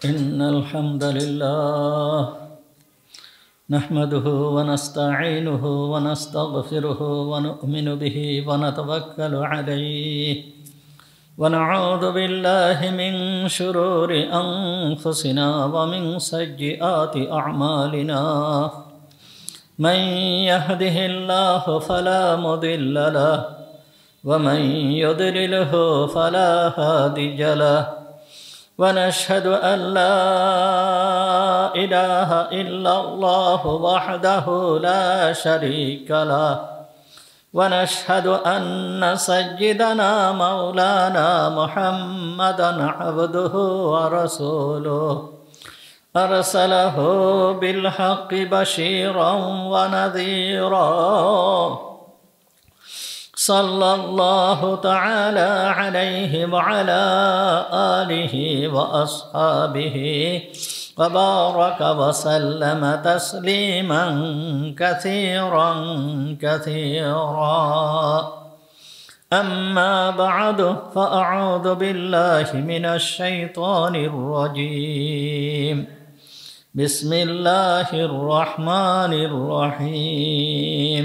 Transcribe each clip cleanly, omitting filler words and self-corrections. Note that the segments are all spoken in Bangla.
إن الحمد لله نحمده ونستعينه ونستغفره ونؤمن به ونتوكل عليه ونعوذ بالله من شرور أنفسنا ومن سيئات أعمالنا من يهده الله فلا مضل له ومن يضلله فلا هادي له ونشهد أن لا إله إلا الله وحده لا شريك له ونشهد أن سيدنا مولانا محمدا عبده ورسوله أرسله بالحق بشيرا ونذيرا صلى الله تعالى عليه وعلى آله وأصحابه وبارك وسلم تسليما كثيرا كثيرا أما بعد فأعوذ بالله من الشيطان الرجيم بسم الله الرحمن الرحيم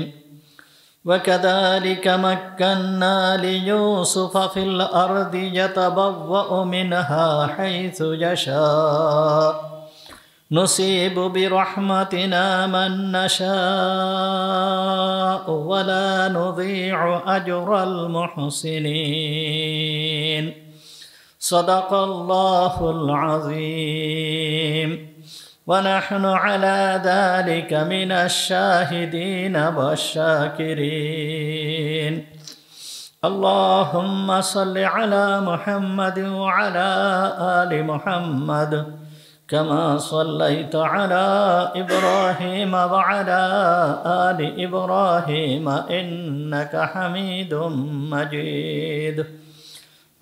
وكذلك مكنا ليوسف في الأرض يتبوأ منها حيث يشاء نصيب برحمتنا من نشاء ولا نضيع أجر المحسنين صدق الله العظيم ونحن على ذلك من الشاهدين والشاكرين اللهم صل على محمد وعلى آل محمد كما صليت على إبراهيم وعلى آل إبراهيم إنك حميد مجيد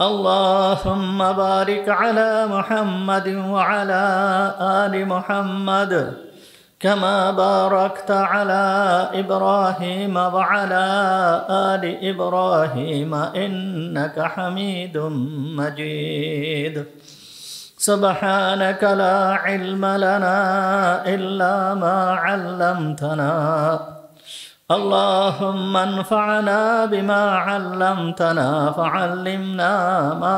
اللهم بارك على محمد وعلى آل محمد كما باركت على إبراهيم وعلى آل إبراهيم إنك حميد مجيد سبحانك لا علم لنا إلا ما علمتنا اللهم انفعنا بما علمتنا فعلمنا ما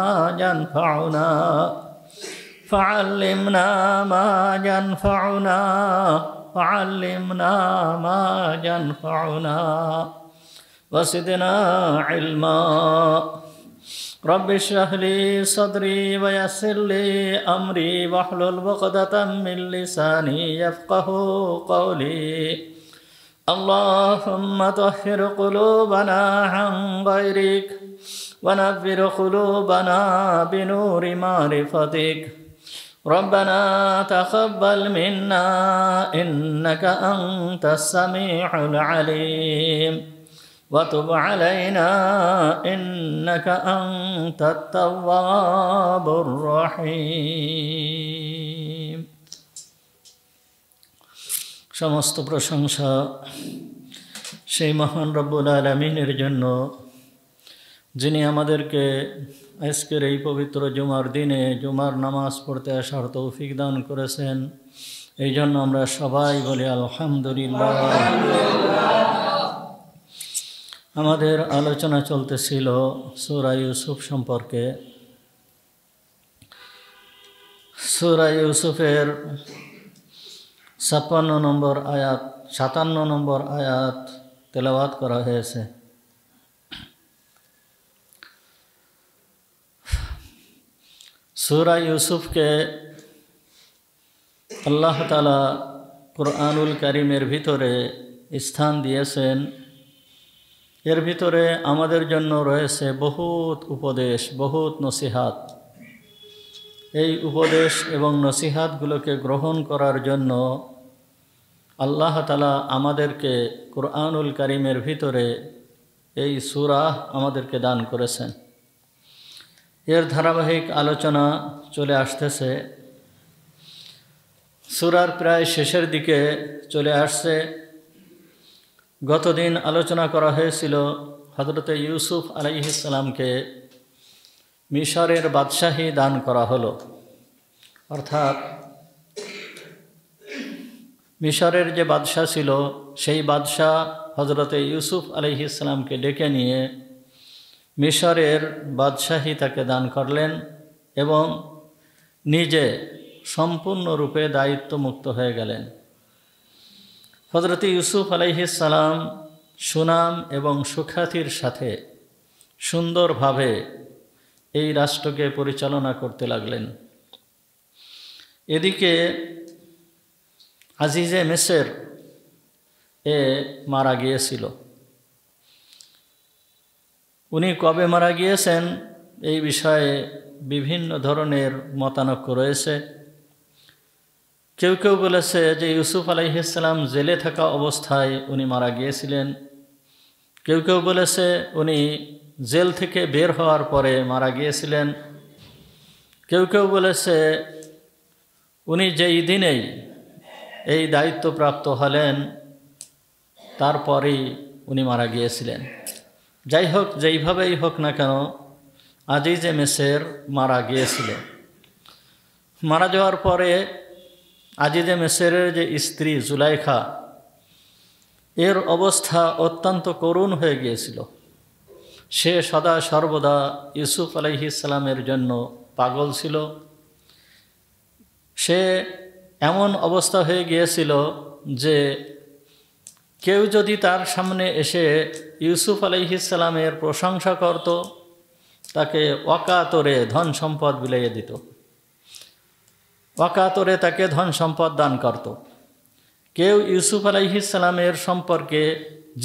ينفعنا وزدنا علما رب اشرح لي صدري ويسر لي أمري واحلل عقدة من لساني يفقهوا قولي اللهم طهر قلوبنا عن غيرك ونفر قلوبنا بنور معرفتك ربنا تقبل منا إنك أنت السميع العليم وتب علينا إنك أنت التواب الرحيم সমস্ত প্রশংসা সেই মহান রব্বুল আলামিনের জন্য যিনি আমাদেরকে আজকের এই পবিত্র জুমার দিনে জুমার নামাজ পড়তে আসার তৌফিক দান করেছেন। এই জন্য আমরা সবাই বলি আলহামদুলিল্লাহ। আমাদের আলোচনা চলতেছিল সূরা ইউসুফ সম্পর্কে। সূরা ইউসুফের 57 নম্বর আয়াত তেলাওয়াত করা হয়েছে। সূরা ইউসুফকে আল্লাহ তাআলা কুরআনুল কারীমের ভিতরে স্থান দিয়েছেন। এর ভিতরে আমাদের জন্য রয়েছে বহুত উপদেশ, বহুত নসিহাত। এই উপদেশ এবং নসিহাতগুলোকে গ্রহণ করার জন্য আল্লাহ তাআলা আমাদেরকে কুরআনুল কারীমের ভিতরে এই সূরা আমাদেরকে দান করেছেন। এর ধারাবাহিক আলোচনা চলে আসতেছে। সূরার প্রায় শেষের দিকে চলে আসছে। গতদিন আলোচনা করা হয়েছিল হযরত ইউসুফ আলাইহিস সালামকে মিশরের বাদশাহী দান করা হলো। অর্থাৎ মিশরের যে বাদশাহ ছিল সেই বাদশাহ হজরতে ইউসুফ আলাইহিস সালামকে ডেকে নিয়ে মিশরের বাদশাহী তাকে দান করলেন এবং নিজে সম্পূর্ণরূপে দায়িত্বমুক্ত হয়ে গেলেন। হজরত ইউসুফ আলাইহিস সালাম সুনাম এবং সুখ্যাতির সাথে সুন্দরভাবে এই রাষ্ট্রকে পরিচালনা করতে লাগলেন। এদিকে আজিজে মিসর মারা গিয়েছিল। উনি কবে মারা গিয়েছেন এই বিষয়ে বিভিন্ন ধরনের মতানৈক্য রয়েছে। কেউ কেউ বলেছে যে ইউসুফ আলাইহিস সালাম জেলে থাকা অবস্থায় উনি মারা গিয়েছিলেন। কেউ কেউ বলেছে উনি জেল থেকে বের হওয়ার পরে মারা গিয়েছিলেন। কেউ কেউ বলেছে উনি যেই দিনেই এই দায়িত্বপ্রাপ্ত হলেন তারপরেই উনি মারা গিয়েছিলেন। যাই হোক, যেইভাবেই হোক না কেন আজিজে মিসর মারা গিয়েছিল। মারা যাওয়ার পরে আজিজে মিসরের যে স্ত্রী জুলাইখা, এর অবস্থা অত্যন্ত করুণ হয়ে গিয়েছিল। সে সদা সর্বদা ইউসুফ আলাইহিস সালামের জন্য পাগল ছিল। সে এমন অবস্থা হয়ে গিয়েছিল যে কেউ যদি তার সামনে এসে ইউসুফ আলাইহিস সালামের প্রশংসা করত, তাকে অকাতরে ধন সম্পদ বিলাইয়ে দিত, অকাতরে তাকে ধন সম্পদ দান করত। কেউ ইউসুফ আলাইহিস সালামের সম্পর্কে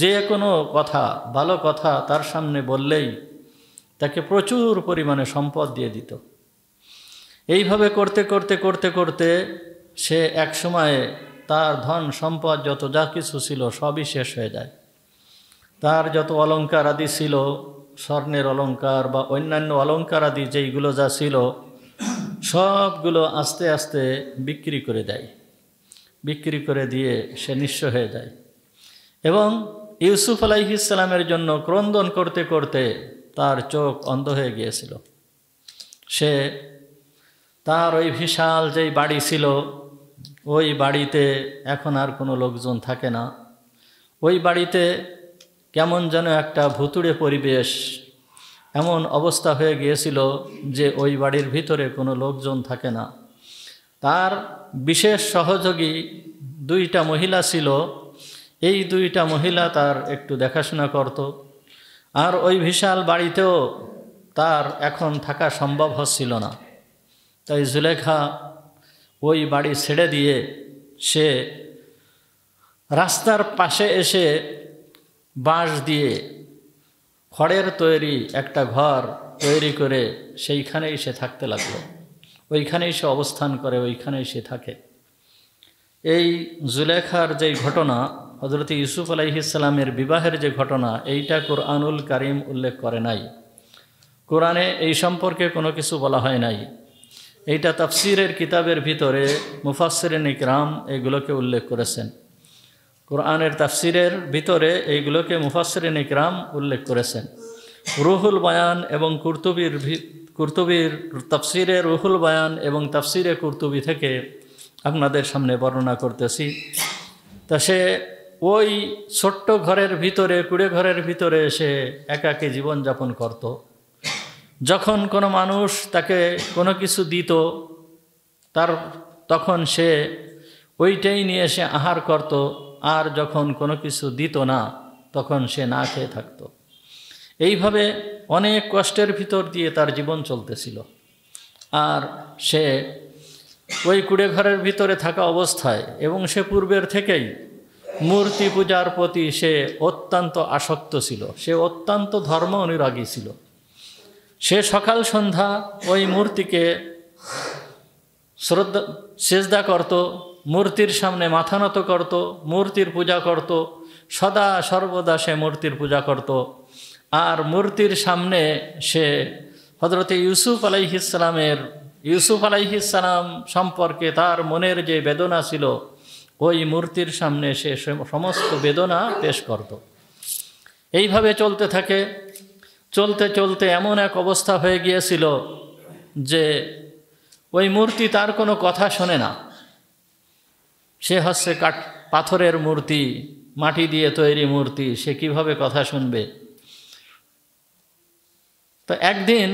যে কোনো কথা, ভালো কথা তার সামনে বললেই তাকে প্রচুর পরিমাণে সম্পদ দিয়ে দিত। এইভাবে করতে করতে করতে করতে সে এক সময়ে তার ধন সম্পদ যত যা কিছু ছিল সবই শেষ হয়ে যায়। তার যত অলংকার আদি ছিল, স্বর্ণের অলংকার বা অন্যান্য অলংকার আদি যেইগুলো যা ছিল সবগুলো আস্তে আস্তে বিক্রি করে দেয়। বিক্রি করে দিয়ে সে নিঃস্ব হয়ে যায় এবং ইউসুফ আলাইহিস সালামের জন্য ক্রন্দন করতে করতে তার চোখ অন্ধ হয়ে গিয়েছিল। সে তার ওই বিশাল যেই বাড়ি ছিল, ওই বাড়িতে এখন আর কোনো লোকজন থাকে না। ওই বাড়িতে কেমন যেন একটা ভুতুড়ে পরিবেশ, এমন অবস্থা হয়ে গিয়েছিল যে ওই বাড়ির ভিতরে কোনো লোকজন থাকে না। তার বিশেষ সহযোগী দুইটা মহিলা ছিল। এই দুইটা মহিলা তার একটু দেখাশোনা করত। আর ওই বিশাল বাড়িতেও তার এখন থাকা সম্ভব হচ্ছিল না। তাই জুলেখা ওই বাড়ি ছেড়ে দিয়ে সে রাস্তার পাশে এসে বাঁশ দিয়ে খড়ের তৈরি একটা ঘর তৈরি করে সেইখানেই সে থাকতে লাগলো। ওইখানেই সে অবস্থান করে, ওইখানেই সে থাকে। এই জুলেখার যেই ঘটনা, হযরত ইউসুফ আলাইহিস সালামের বিবাহের যে ঘটনা, এইটা কোরআনুল কারীম উল্লেখ করে নাই। কোরআনে এই সম্পর্কে কোনো কিছু বলা হয় নাই। এইটা তাফসিরের কিতাবের ভিতরে মুফাসসিরিন ইকরাম এইগুলোকে উল্লেখ করেছেন। কোরআনের তাফসিরের ভিতরে এইগুলোকে মুফাসসিরিন ইকরাম উল্লেখ করেছেন। রুহুল বায়ান এবং কুরতুবির তাফসিরে রুহুল বায়ান এবং তাফসিরে কুরতুবি থেকে আপনাদের সামনে বর্ণনা করতেছি। তা সে ওই ছোট্ট ঘরের ভিতরে, কুড়ে ঘরের ভিতরে সে একাকী জীবনযাপন করত। যখন কোনো মানুষ তাকে কোনো কিছু দিত তখন সে ওইটাই নিয়ে সে আহার করত। আর যখন কোনো কিছু দিত না তখন সে না খেয়ে থাকত। এইভাবে অনেক কষ্টের ভিতর দিয়ে তার জীবন চলতেছিল। আর সে ওই কুড়ে ঘরের ভিতরে থাকা অবস্থায় এবং সে পূর্বের থেকেই মূর্তি পূজার প্রতি সে অত্যন্ত আসক্ত ছিল। সে অত্যন্ত ধর্ম অনুরাগী ছিল। সে সকাল সন্ধ্যা ওই মূর্তিকে সেজদা করত, মূর্তির সামনে মাথা নত করত, মূর্তির পূজা করত, সদা সর্বদা সে মূর্তির পূজা করত। আর মূর্তির সামনে সে হযরতে ইউসুফ আলাইহিস সালাম সম্পর্কে তার মনের যে বেদনা ছিল, ওই মূর্তির সামনে সে সমস্ত বেদনা পেশ করত। এইভাবে চলতে থাকে। চলতে চলতে এমন এক অবস্থা হয়ে গিয়েছিল যে ওই মূর্তি তার কোনো কথা শোনে না। সে হচ্ছে পাথরের মূর্তি, মাটি দিয়ে তৈরি মূর্তি, সে কিভাবে কথা শুনবে? তো একদিন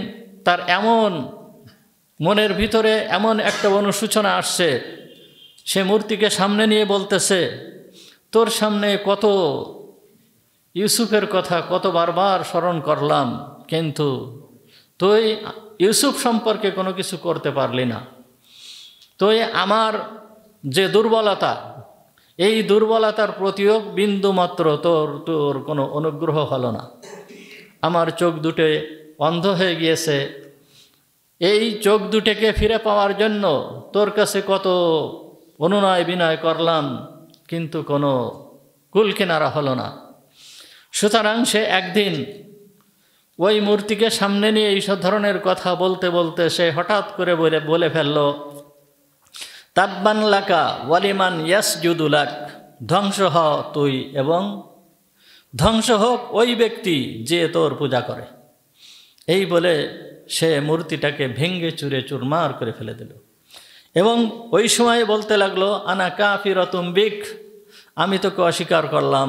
তার এমন মনের ভিতরে এমন একটা অনুশোচনা আসছে, সে মূর্তিকে সামনে নিয়ে বলতেছে, তোর সামনে কত ইউসুফের কথা কত বারবার স্মরণ করলাম, কিন্তু তুই ইউসুফ সম্পর্কে কোনো কিছু করতে পারলি না। তুই আমার যে দুর্বলতা, এই দুর্বলতার প্রতিও বিন্দুমাত্র তোর কোনো অনুগ্রহ হলো না। আমার চোখ দুটো অন্ধ হয়ে গিয়েছে, এই চোখ দুটোকে ফিরে পাওয়ার জন্য তোর কাছে কত অনুনয় বিনয় করলাম, কিন্তু কোনো কুলকিনারা হলো না। সুতরাং সে একদিন ওই মূর্তিকে সামনে নিয়ে এইসব ধরনের কথা বলতে বলতে সে হঠাৎ করে বলে ফেলল, তাব্বান লাকা ওয়ালিমান ইয়াসজুদু লাক, ধ্বংস হ তুই এবং ধ্বংস হোক ওই ব্যক্তি যে তোর পূজা করে। এই বলে সে মূর্তিটাকে ভেঙ্গে চুরে চুরমার করে ফেলে দিল এবং ওই সময় বলতে লাগলো, আনা কাফিরাতুম বিক, আমি তোকে অস্বীকার করলাম,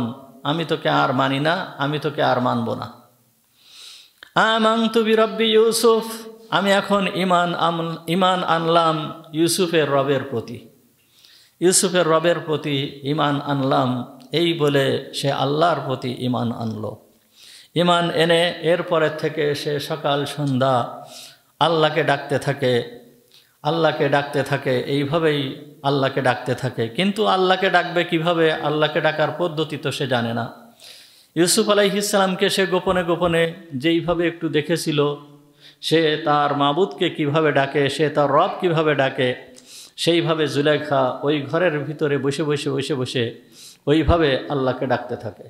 আমি তোকে আর মানি না, আমি তোকে আর মানব না। আমানতু বিরব্বি ইউসুফ, আমি এখন ঈমান আনলাম ইউসুফের রবের প্রতি, ইউসুফের রবের প্রতি ঈমান আনলাম। এই বলে সে আল্লাহর প্রতি ঈমান আনলো। ঈমান এনে এরপরের থেকে সে সকাল সন্ধ্যা আল্লাহকে ডাকতে থাকে, আল্লাহকে ডাকতে থাকে, এইভাবেই আল্লাহকে ডাকতে থাকে। কিন্তু আল্লাহকে ডাকবে কিভাবে, আল্লাহকে ডাকার পদ্ধতি তো সে জানে না। ইউসুফ আলাইহিস সালামকে সে গোপনে গোপনে যেইভাবে একটু দেখেছিল, সে তার মাবুদকে কিভাবে ডাকে, সে তার রব কিভাবে ডাকে, সেইভাবে জুলেখা ওই ঘরের ভিতরে বসে বসে বসে বসে ওইভাবে আল্লাহকে ডাকতে থাকে।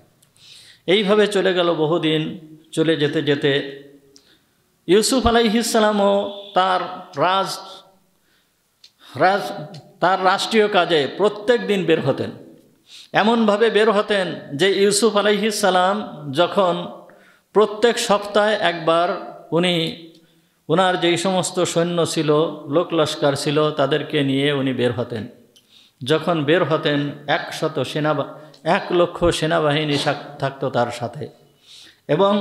এইভাবে চলে গেল বহুদিন। চলে যেতে যেতে ইউসুফ আলাইহিস সালামও তার রাষ্ট্রীয় কাজে প্রত্যেক দিন বের হতেন। এমনভাবে বের হতেন যে ইউসুফ আলাইহিস সালাম যখন প্রত্যেক সপ্তাহে একবার ওনার যেই সমস্ত সৈন্য ছিল, লোক লস্কর ছিল, তাদেরকে নিয়ে উনি বের হতেন। যখন বের হতেন 1,00,000 সেনাবাহিনী থাকতো তার সাথে। এবং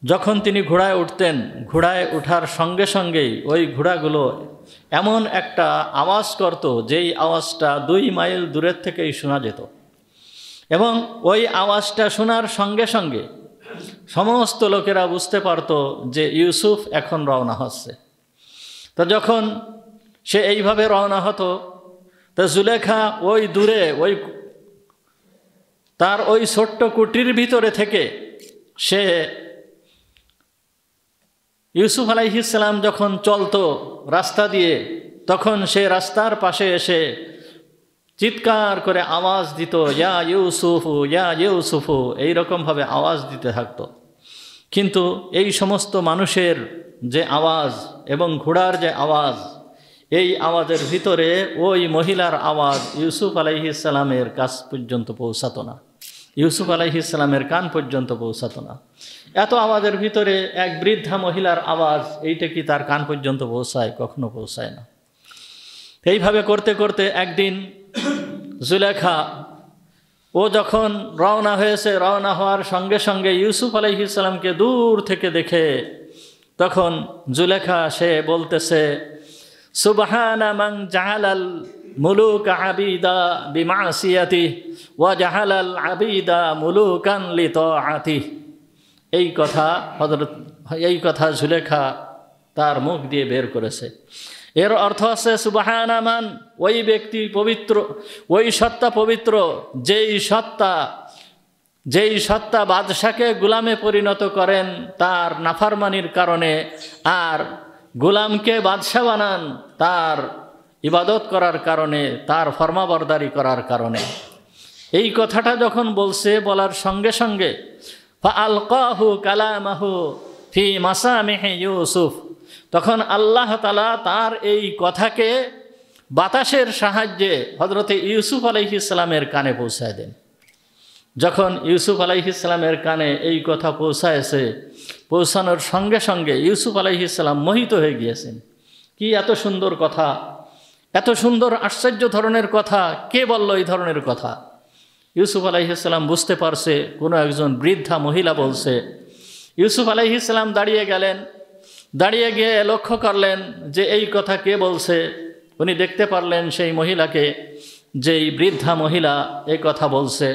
যখন তিনি ঘোড়ায় উঠতেন, ঘোড়ায় ওঠার সঙ্গে সঙ্গেই ওই ঘোড়াগুলো এমন একটা আওয়াজ করত, যেই আওয়াজটা 2 মাইল দূরের থেকেই শোনা যেত। এবং ওই আওয়াজটা শোনার সঙ্গে সঙ্গে সমস্ত লোকেরা বুঝতে পারত যে ইউসুফ এখন রওনা হচ্ছে। তো যখন সে এইভাবে রওনা হতো, তো জুলেখা ওই দূরে তার ওই ছোট্ট কুটির ভিতরে থেকে সে ইউসুফ আলাইহিস সালাম যখন চলতো রাস্তা দিয়ে, তখন সে রাস্তার পাশে এসে চিৎকার করে আওয়াজ দিত, ইয়া ইউসুফু ইয়া ইউসুফু, এইরকমভাবে আওয়াজ দিতে থাকতো। কিন্তু এই সমস্ত মানুষের যে আওয়াজ এবং ঘোড়ার যে আওয়াজ, এই আওয়াজের ভিতরে ওই মহিলার আওয়াজ ইউসুফ আলাইহিস সালামের কাছ পর্যন্ত পৌঁছাতো না, ইউসুফ আলাইহিস সালামের কান পর্যন্ত পৌঁছাতো না। এত আওয়াজের ভিতরে এক বৃদ্ধা মহিলার আওয়াজ, এইটা কি তার কান পর্যন্ত পৌঁছায়? কখনো পৌঁছায় না। এইভাবে করতে করতে একদিন জুলেখা ও যখন রওনা হয়েছে, রওনা হওয়ার সঙ্গে সঙ্গে ইউসুফ আলাইহিস সালামকে দূর থেকে দেখে তখন জুলেখা সে বলতেছে, সুবহানা মান জাআলাল মুলুকা আবিদা বিমাসিয়াতি ওয়া জাআলাল আবিদা মুলুকান লিতাআতি। এই কথা জুলেখা তার মুখ দিয়ে বের করেছে। এর অর্থ আছে সুবহানা মান, ওই ব্যক্তি পবিত্র, ওই সত্তা পবিত্র, যেই সত্তা বাদশাকে গোলামে পরিণত করেন তার নাফরমানির কারণে, আর গোলামকে বাদশা বানান তার ইবাদত করার কারণে, তার ফরমাবরদারি করার কারণে। এই কথাটা যখন বলছে, বলার সঙ্গে সঙ্গে ফাআলকাহু কালামাহু ফি মাসামিহি ইউসুফ, তখন আল্লাহ তাআলা তার এই কথাকে বাতাসের সাহায্যে হযরতে ইউসুফ আলাইহিস সালামের কানে পৌঁছায় দেন। যখন ইউসুফ আলাইহিস সালামের কানে এই কথা পৌঁছানোর সঙ্গে সঙ্গে ইউসুফ আলাইহিস সালাম মোহিত হয়ে গিয়েছেন। কি এত সুন্দর কথা, এত সুন্দর আশ্চর্য ধরনের কথা, কে বলল এই ধরনের কথা? ইউসুফ আলাইহিস সালাম বুঝতে পারছে কোনো একজন বৃদ্ধা মহিলা বলছে। ইউসুফ আলাইহিস সালাম দাঁড়িয়ে গেলেন, দাঁড়িয়ে গিয়ে লক্ষ্য করলেন যে এই কথা কে বলছে। উনি দেখতে পারলেন সেই মহিলাকে, যেই বৃদ্ধা মহিলা এই কথা বলছে।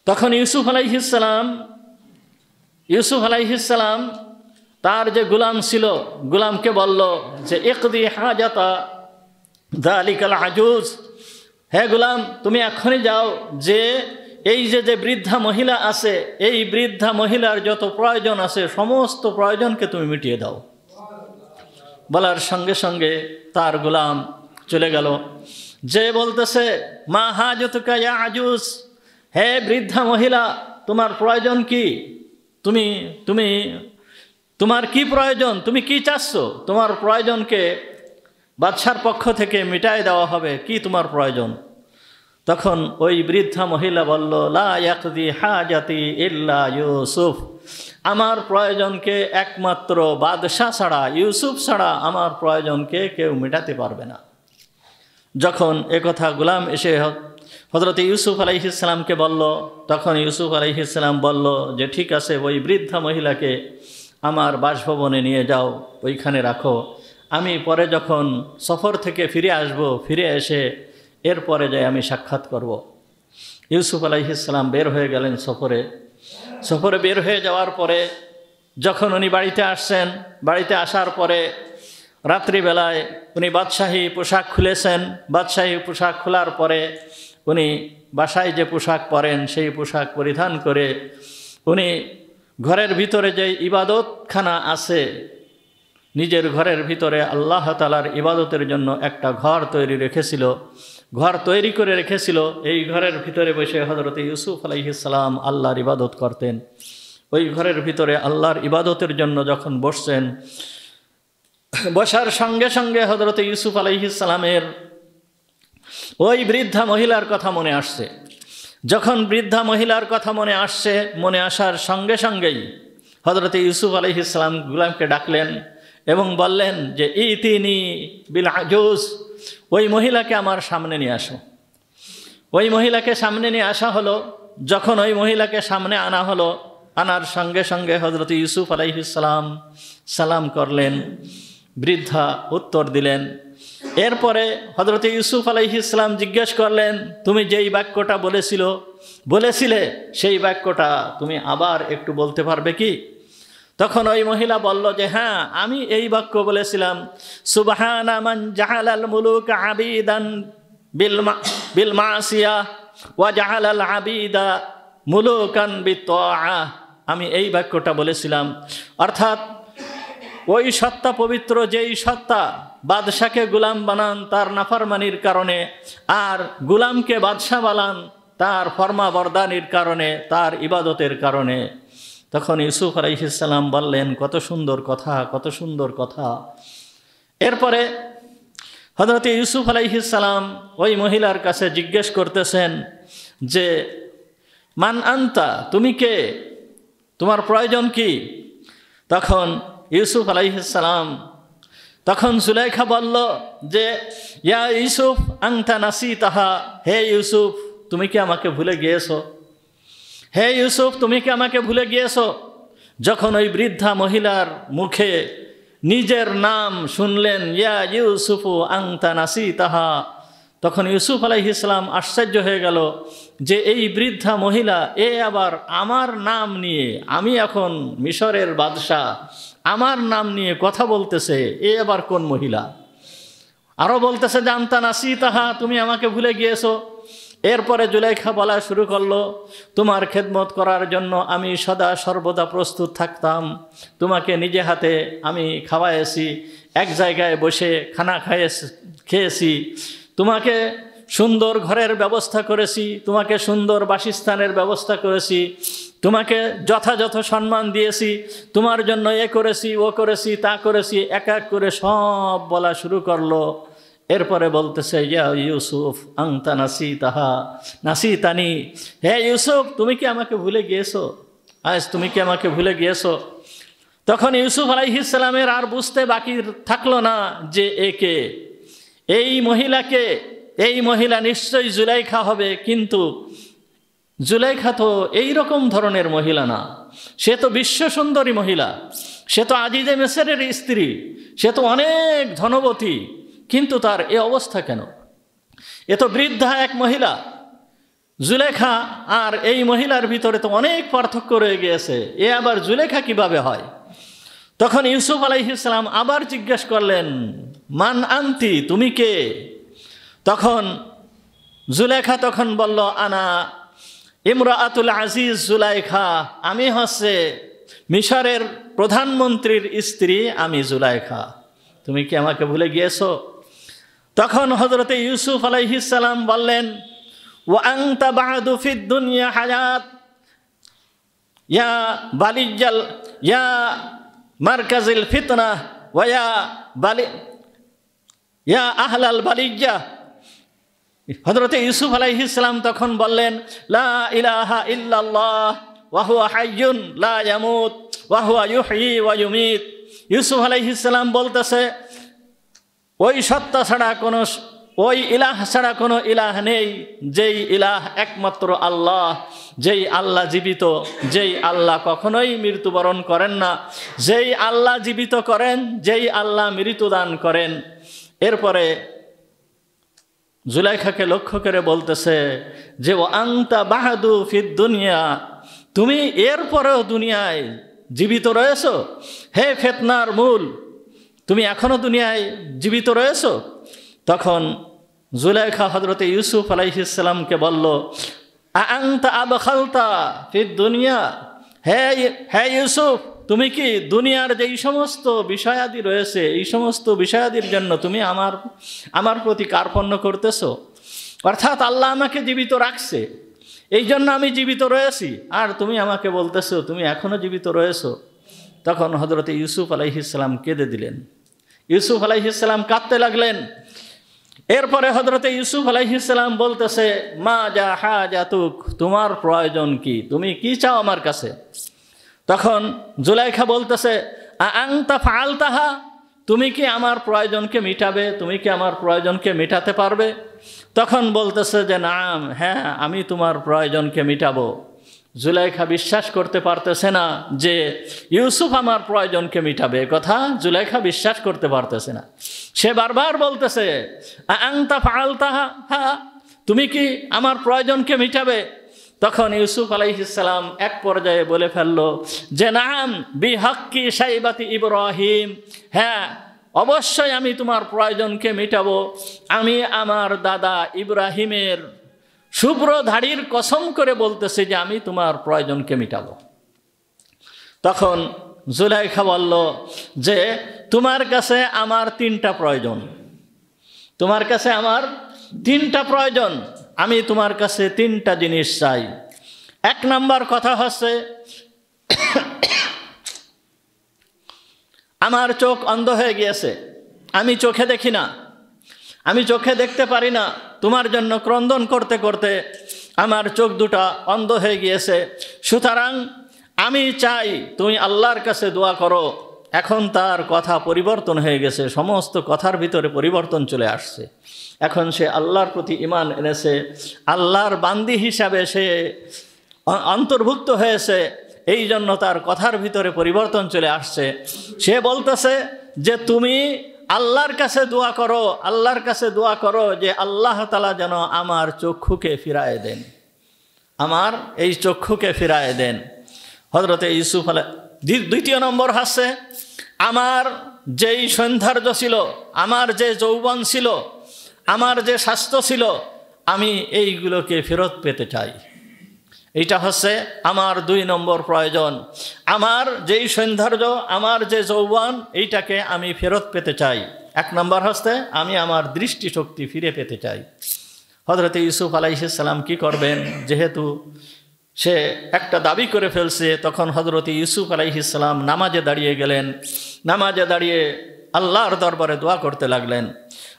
তখন ইউসুফ আলাইহিস সালাম তার যে গোলাম ছিল, গোলামকে বলল যে ইকদি হাজাতা যালিকাল আজুজ, হে গোলাম তুমি এখনই যাও, যে এই যে বৃদ্ধা মহিলা আছে, এই বৃদ্ধা মহিলার যত প্রয়োজন আছে সমস্ত প্রয়োজনকে তুমি মিটিয়ে দাও। বলার সঙ্গে সঙ্গে তার গোলাম চলে গেল, যে বলতেছে মা হাজতুকা ইয়া আজুজ, হে বৃদ্ধা মহিলা তোমার প্রয়োজন কি? তোমার কি প্রয়োজন? তুমি কি চাচ্ছ? তোমার প্রয়োজনকে বাদশার পক্ষ থেকে মিটাই দেওয়া হবে, কি তোমার প্রয়োজন? তখন ওই বৃদ্ধা মহিলা বলল লা ইয়াকদি হাজাতি ইল্লা ইউসুফ, আমার প্রয়োজনকে একমাত্র বাদশাহ ছাড়া, ইউসুফ ছাড়া আমার প্রয়োজনকে কেউ মেটাতে পারবে না। যখন একথা গোলাম এসে হযরত ইউসুফ আলাইহিস সালামকে বলল, তখন ইউসুফ আলাইহিস সালাম বলল যে ঠিক আছে, ওই বৃদ্ধা মহিলাকে আমার বাসভবনে নিয়ে যাও, ওইখানে রাখো, আমি পরে যখন সফর থেকে ফিরে আসব, ফিরে এসে এরপরে যাই আমি সাক্ষাৎ করব। ইউসুফ আলাইহিস সালাম বের হয়ে গেলেন সফরে বের হয়ে যাওয়ার পরে যখন উনি বাড়িতে আসছেন, বাড়িতে আসার পরে রাত্রিবেলায় উনি বাদশাহী পোশাক খুলেছেন। বাদশাহী পোশাক খোলার পরে উনি বাসায় যে পোশাক পরেন সেই পোশাক পরিধান করে উনি ঘরের ভিতরে যে ইবাদতখানা আছে, নিজের ঘরের ভিতরে আল্লাহ তাআলার ইবাদতের জন্য একটা ঘর তৈরি করে রেখেছিল। এই ঘরের ভিতরে বসে হযরত ইউসুফ আলাইহিস সালাম আল্লাহর ইবাদত করতেন। ওই ঘরের ভিতরে আল্লাহর ইবাদতের জন্য যখন বসছেন, বসার সঙ্গে সঙ্গে হযরত ইউসুফ আলাইহিস সালামের ওই বৃদ্ধা মহিলার কথা মনে আসছে। যখন বৃদ্ধা মহিলার কথা মনে আসার সঙ্গে সঙ্গেই হযরত ইউসুফ আলাইহিস সালাম গোলামকে ডাকলেন এবং বললেন যে ইতিনি বিল আজুজ, ওই মহিলাকে আমার সামনে নিয়ে আসো। ওই মহিলাকে সামনে নিয়ে আসা হলো। যখন ওই মহিলাকে সামনে আনা হলো, আনার সঙ্গে সঙ্গে হযরত ইউসুফ আলাইহিস সালাম সালাম করলেন, বৃদ্ধা উত্তর দিলেন। এরপরে হযরত ইউসুফ আলাইহিস সালাম জিজ্ঞেস করলেন, তুমি যেই বাক্যটা বলেছিলে সেই বাক্যটা তুমি আবার একটু বলতে পারবে কি? তখন ওই মহিলা বলল যে হ্যাঁ, আমি এই বাক্য বলেছিলাম, সুবহানা মান জাআলাল মুলুকা আবিদান বিল মাসিয়া ওয়া জাআলাল আবিদা মুলুকান বিত্তাআহ। আমি এই বাক্যটা বলেছিলাম, অর্থাৎ ওই সত্তা পবিত্র, যেই সত্তা বাদশাকে গোলাম বানান তার নাফরমানির কারণে, আর গোলামকে বাদশাহ বানান তার ফরমাবরদানির কারণে, তার ইবাদতের কারণে। তখন ইউসুফ আলাইহিস সালাম বললেন, কত সুন্দর কথা, কত সুন্দর কথা। এরপরে হযরত ইউসুফ আলাইহিস সালাম ওই মহিলার কাছে জিজ্ঞেস করতেছেন যে মান আনতা, তুমি কে, তোমার প্রয়োজন কি? তখন ইউসুফ আলাইহিস সালাম, তখন জুলাইখা বলল যে ইয়া ইউসুফ আনতা নাসিতাহা, হে ইউসুফ তুমি কি আমাকে ভুলে গিয়েছো? হে ইউসুফ তুমি কি আমাকে ভুলে গিয়েছো? যখন ওই বৃদ্ধা মহিলার মুখে নিজের নাম শুনলেন, ইয়া ইউসুফু আনতা নাসিতাহা, তখন ইউসুফ আলাইহিস সালাম আশ্চর্য হয়ে গেল যে এই বৃদ্ধা মহিলা আবার আমার নাম নিয়ে, আমি এখন মিশরের বাদশাহ, আমার নাম নিয়ে কথা বলতেছে, আবার কোন মহিলা? আরও বলতেছে যে আনতা নাসিতাহা, তুমি আমাকে ভুলে গিয়েছো। এরপরে জুলাইখা বলা শুরু করলো, তোমার খেদমত করার জন্য আমি সদা সর্বদা প্রস্তুত থাকতাম, তোমাকে নিজে হাতে আমি খাওয়াইছি, এক জায়গায় বসে খানা খেয়েছি, তোমাকে সুন্দর ঘরের ব্যবস্থা করেছি, তোমাকে সুন্দর বাসস্থানের ব্যবস্থা করেছি, তোমাকে যথাযথ সম্মান দিয়েছি, তোমার জন্য এ করেছি, ও করেছি, তা করেছি, এক এক করে সব বলা শুরু করলো। এরপরে বলতেছে ইয়া ইউসুফ আনতা নাসিতানি, হে ইউসুফ তুমি কি আমাকে ভুলে গিয়েছো? আজ তুমি কি আমাকে ভুলে গিয়েছো? তখন ইউসুফ আলাইহিস সালামের আর বুঝতে বাকি থাকলো না যে একে, এই মহিলাকে, এই মহিলা নিশ্চয়ই জুলাইখা হবে, কিন্তু জুলাইখা তো এই রকম ধরনের মহিলা না, সে তো বিশ্ব সুন্দরী মহিলা, সে তো আজিজে মিসরের স্ত্রী, সে তো অনেক ধনবতী, কিন্তু তার এ অবস্থা কেন? এ তো বৃদ্ধা এক মহিলা। জুলেখা আর এই মহিলার ভিতরে তো অনেক পার্থক্য রয়ে গিয়েছে, এ আবার জুলেখা কিভাবে হয়? তখন ইউসুফ আলাইহিস সালাম আবার জিজ্ঞেস করলেন, মান আনতি, তুমি কে? তখন জুলেখা তখন বলল, আনা ইমরাআতুল আজিজ জুলাইখা, আমি হচ্ছে মিশরের প্রধানমন্ত্রীর স্ত্রী, আমি জুলাইখা, তুমি কি আমাকে ভুলে গিয়েছো? তখন হযরতে ইউসুফ আলাইহিস সালাম বললেন, ওয়া আনতা বা'দু ফিদ দুনিয়া হায়াত ইয়া বালিজাল ইয়া মারকাজিল ফিতনা ওয়া ইয়া আহলাল বালিজা। হযরতে ইউসুফ আলাইহিস সালাম তখন বললেন, লা ইলাহা ইল্লাল্লাহ ওয়া হুয়া হাইয়ুন লা ইয়ামুত ওয়া হুয়া ইউহয়ি ওয়া ইউমীত। ইউসুফ আলাইহিস সালাম বলতেছে, ওই সত্তা ছাড়া কোনো, ওই ইলাহ ছাড়া কোনো ইলাহ নেই, যেই ইলাহ একমাত্র আল্লাহ, যেই আল্লাহ জীবিত, যেই আল্লাহ কখনোই মৃত্যুবরণ করেন না, যেই আল্লাহ জীবিত করেন, যেই আল্লাহ মৃত্যু দান করেন। এরপরে জুলাইখাকে লক্ষ্য করে বলতেছে যে, ও আনতা বাহাদু ফিদ দুনিয়া, তুমি এরপরেও দুনিয়ায় জীবিত রয়েছো, হে ফিতনার মূল, তুমি এখনো দুনিয়ায় জীবিত রয়েছো। তখন জুলাইখা হযরতে ইউসুফ আলাইহিস সালামকে বলল, আনতা আবখালতা ফিদ দুনিয়া, হে ইউসুফ, তুমি কি দুনিয়ার যেই সমস্ত বিষয়াদি রয়েছে, এই সমস্ত বিষয়াদির জন্য তুমি আমার প্রতি কার্পণ্য করতেছো? অর্থাৎ আল্লাহ আমাকে জীবিত রাখছে, এই জন্য আমি জীবিত রয়েছি, আর তুমি আমাকে বলতেছো তুমি এখনো জীবিত রয়েছো। তখন হযরতে ইউসুফ আলাইহিস সালাম কেঁদে দিলেন। ইউসুফ আলাইহিস সালাম কাঁদতে লাগলেন। এরপরে হযরতে ইউসুফ আলাইহিস সালাম বলতেছে, মা যা হাজাতুক, তোমার প্রয়োজন কি, তুমি কি চাও আমার কাছে? তখন জুলাইখা বলতেছে, আনতা ফাআলতাহা, তুমি কি আমার প্রয়োজনকে মিটাবে, তুমি কি আমার প্রয়োজনকে মেটাতে পারবে? তখন বলতেছে যে, নাম, হ্যাঁ, আমি তোমার প্রয়োজনকে মিটাবো। জুলাইখা বিশ্বাস করতে পারতেছে না যে ইউসুফ আমার প্রয়োজনকে মিটাবে, কথা জুলাইখা বিশ্বাস করতে পারতেছে না। সে বারবার বলতেছে, আনতা ফাআলতাহা, তুমি কি আমার প্রয়োজনকে মিটাবে? তখন ইউসুফ আলাইহিস সালাম এক পর্যায়ে বলে ফেললো যে, নাম বিহাক্কি শাইবাতি ইব্রাহিম, হ্যাঁ, অবশ্যই আমি তোমার প্রয়োজনকে মিটাবো। আমি আমার দাদা ইব্রাহিমের শুভ্র ধাড়ির কসম করে বলতেছি যে আমি তোমার প্রয়োজনকে মিটাবো। তখন জুলাইখা বলল যে, তোমার কাছে আমার 3টা প্রয়োজন, তোমার কাছে আমার 3টা প্রয়োজন, আমি তোমার কাছে 3টা জিনিস চাই। 1 নাম্বার কথা হচ্ছে, আমার চোখ অন্ধ হয়ে গিয়েছে, আমি চোখে দেখি না, আমি চোখে দেখতে পারি না, তোমার জন্য ক্রন্দন করতে করতে আমার চোখ দুটা অন্ধ হয়ে গিয়েছে, সুতরাং আমি চাই তুমি আল্লাহর কাছে দোয়া করো। এখন তার কথা পরিবর্তন হয়ে গেছে, সমস্ত কথার ভিতরে পরিবর্তন চলে আসছে। এখন সে আল্লাহর প্রতি ঈমান এনেছে, আল্লাহর বান্দি হিসাবে সে অন্তর্ভুক্ত হয়েছে, এই জন্য তার কথার ভিতরে পরিবর্তন চলে আসছে। সে বলতেছে যে, তুমি আল্লাহর কাছে দোয়া করো, আল্লাহর কাছে দোয়া করো যে আল্লাহ তাআলা যেন আমার চক্ষুকে ফিরায় দেন, আমার এই চক্ষুকে ফিরায় দেন। হযরতে ইউসুফ দ্বিতীয় নম্বর হচ্ছে, আমার যেই সৌন্দর্য ছিল, আমার যে যৌবন ছিল, আমার যে স্বাস্থ্য ছিল, আমি এইগুলোকে ফেরত পেতে চাই। এইটা হচ্ছে আমার 2 নম্বর প্রয়োজন। আমার যেই সৌন্দর্য, আমার যে যৌবন, এইটাকে আমি ফেরত পেতে চাই। 1 নম্বর হচ্ছে আমি আমার দৃষ্টিশক্তি ফিরে পেতে চাই। হযরতে ইউসুফ আলাইহিস সালাম কি করবেন, যেহেতু সে একটা দাবি করে ফেলছে, তখন হযরতে ইউসুফ আলাইহিস সালাম নামাজে দাঁড়িয়ে গেলেন। নামাজে দাঁড়িয়ে আল্লাহর দরবারে দোয়া করতে লাগলেন।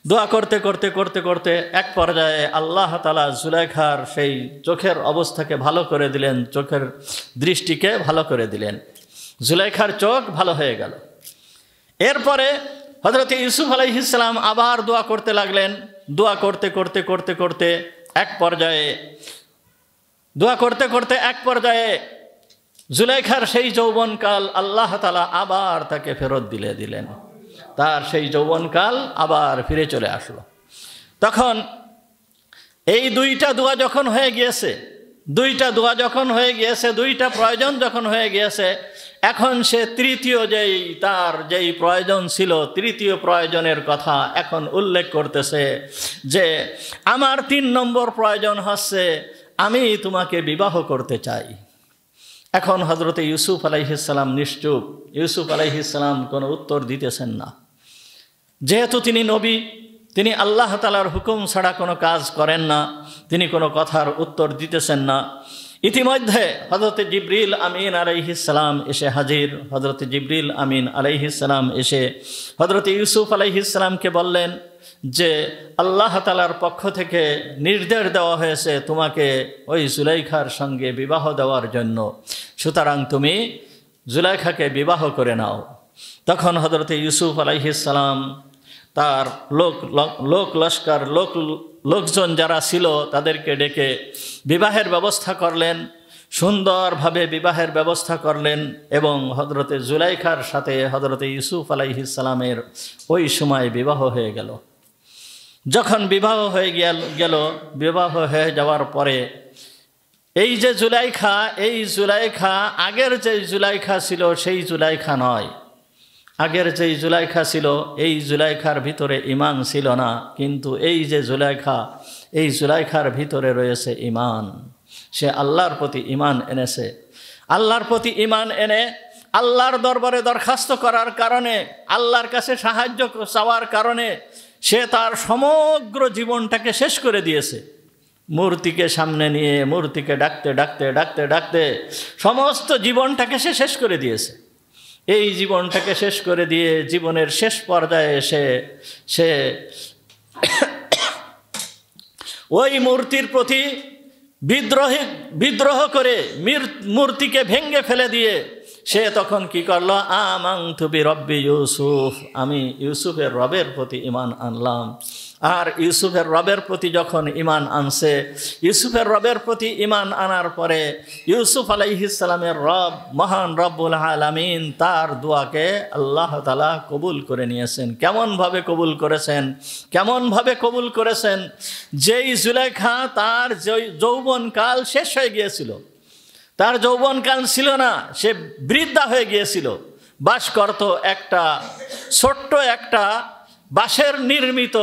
দোয়া করতে করতে করতে করতে এক পর্যায়ে আল্লাহ তাআলা জুলাইখার সেই চোখের অবস্থাকে ভালো করে দিলেন, চোখের দৃষ্টিকে ভালো করে দিলেন। জুলাইখার চোখ ভালো হয়ে গেল। এরপরে হযরত ইউসুফ আলাইহিস সালাম আবার দোয়া করতে লাগলেন। দোয়া করতে করতে করতে করতে এক পর্যায়ে জুলাইখার সেই যৌবনকাল আল্লাহ তাআলা আবার তাকে ফেরত দিলেন। তার সেই যৌবনকাল আবার ফিরে চলে আসলো। তখন এই দুইটা দোয়া যখন হয়ে গিয়েছে, দুইটা প্রয়োজন যখন হয়ে গিয়েছে, এখন সে তৃতীয় যেই প্রয়োজন ছিল, তৃতীয় প্রয়োজনের কথা এখন উল্লেখ করতেছে যে আমার 3 নম্বর প্রয়োজন হচ্ছে আমি তোমাকে বিবাহ করতে চাই। এখন হযরত ইউসুফ আলাইহিস সালাম নিশ্চুপ। ইউসুফ আলাইহিস সালাম কোনো উত্তর দিতেছেন না। যেহেতু তিনি নবী, তিনি আল্লাহ তাআলার হুকুম ছাড়া কোনো কাজ করেন না, তিনি কোনো কথার উত্তর দিতেছেন না। ইতিমধ্যে হযরত জিবরিল আমিন আলাইহিস সালাম এসে হাজির। হযরত জিবরিল আমিন আলাইহিস সালাম এসে হযরত ইউসুফ আলাইহিস সালামকে বললেন যে আল্লাহ তাআলার পক্ষ থেকে নির্দেশ দেওয়া হয়েছে তোমাকে ওই জুলাইখার সঙ্গে বিবাহ দেওয়ার জন্য, সুতরাং তুমি জুলাইখাকে বিবাহ করে নাও। তখন হযরত ইউসুফ আলাইহিস সালাম তার লোকজন যারা ছিল তাদেরকে ডেকে বিবাহের ব্যবস্থা করলেন, সুন্দরভাবে বিবাহের ব্যবস্থা করলেন এবং হযরতে জুলাইখার সাথে হযরত ইউসুফ আলাইহিস সালামের ওই সময় বিবাহ হয়ে গেল। যখন বিবাহ হয়ে গেল, বিবাহ হয়ে যাওয়ার পরে এই যে জুলাইখা আগের যে জুলাইখা ছিল সেই জুলাইখা নয়। আগের যেই জুলাইখা ছিল এই জুলাইখার ভিতরে ঈমান ছিল না, কিন্তু এই যে জুলাইখা, এই জুলাইখার ভিতরে রয়েছে ঈমান। সে আল্লাহর প্রতি ঈমান এনেছে। আল্লাহর প্রতি ঈমান এনে আল্লাহর দরবারে দরখাস্ত করার কারণে, আল্লাহর কাছে সাহায্য চাওয়ার কারণে সে তার সমগ্র জীবনটাকে শেষ করে দিয়েছে। মূর্তিকে সামনে নিয়ে মূর্তিকে ডাকতে ডাকতে ডাকতে ডাকতে সমস্ত জীবনটাকে সে শেষ করে দিয়েছে। এই জীবনটাকে শেষ করে দিয়ে জীবনের শেষ পর্যায়ে সে ওই মূর্তির প্রতি বিদ্রোহ করে মূর্তিকে ভেঙে ফেলে দিয়ে সে তখন কি করলো, আমানতু বিরব্বি ইউসুফ, আমি ইউসুফের রবের প্রতি ঈমান আনলাম। আর ইউসুফের রবের প্রতি যখন ঈমান আনছে, ইউসুফের রবের প্রতি ঈমান আনার পরে ইউসুফ আলাইহিস সালামের রব মহান রব্বুল আলামিন তার দোয়াকে আল্লাহ তাআলা কবুল করে নিয়েছেন। কেমনভাবে কবুল করেছেন? যেই জুলাইখা তার যৌবনকাল শেষ হয়ে গিয়েছিল, তার যৌবনকাল ছিল না, সে বৃদ্ধা হয়ে গিয়েছিল, বাস করত একটা ছোট্ট একটা বাঁশের নির্মিত,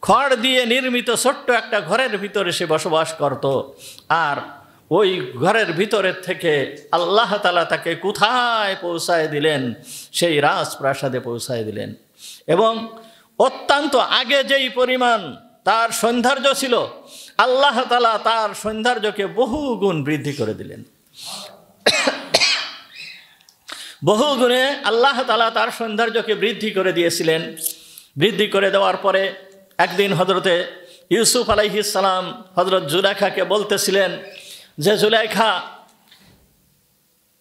খড় দিয়ে নির্মিত ছোট্ট একটা ঘরের ভিতরে সে বসবাস করত। আর ওই ঘরের ভিতরের থেকে আল্লাহ তাআলা তাকে কোথায় পৌঁছায় দিলেন? সেই রাজপ্রাসাদে পৌঁছায় দিলেন। এবং অত্যন্ত আগে যেই পরিমাণ তার সৌন্দর্য ছিল, আল্লাহ তাআলা তার সৌন্দর্যকে বহু গুণ বৃদ্ধি করে দিলেন। বহু গুণে আল্লাহ তাআলা তার সৌন্দর্যকে বৃদ্ধি করে দিয়েছিলেন। বৃদ্ধি করে দেওয়ার পরে একদিন হযরতে ইউসুফ আলাইহিস সালাম হযরত জুলাইখাকে বলতেছিলেন যে জুলাইখা,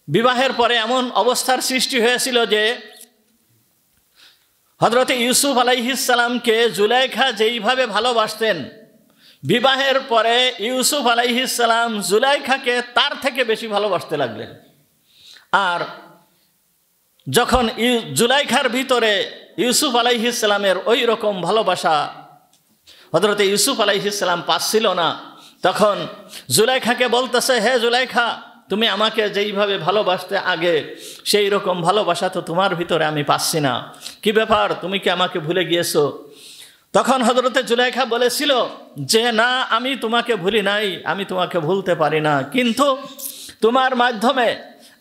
বিবাহের পরে এমন অবস্থার সৃষ্টি হয়েছিল যে হযরতে ইউসুফ আলাইহিস সালামকে জুলাইখা যেইভাবে ভালোবাসতেন, বিবাহের পরে ইউসুফ আলাইহিস সালাম জুলাইখাকে তার থেকে বেশি ভালোবাসতে লাগলেন। আর যখন জুলাইখার ভিতরে ইউসুফ আলাইহিস সালামের ওই রকম ভালোবাসা হযরতে ইউসুফ আলাইহিস সালাম পাচ্ছিল না, তখন জুলাইখাকে বলতেছে, হে জুলাইখা, তুমি আমাকে যেইভাবে ভালোবাসতে আগে, সেই রকম ভালোবাসা তো তোমার ভিতরে আমি পাচ্ছি না। কি ব্যাপার, তুমি কি আমাকে ভুলে গিয়েছো? তখন হযরতে জুলাইখা বলেছিল যে না, আমি তোমাকে ভুলি নাই, আমি তোমাকে ভুলতে পারি না, কিন্তু তোমার মাধ্যমে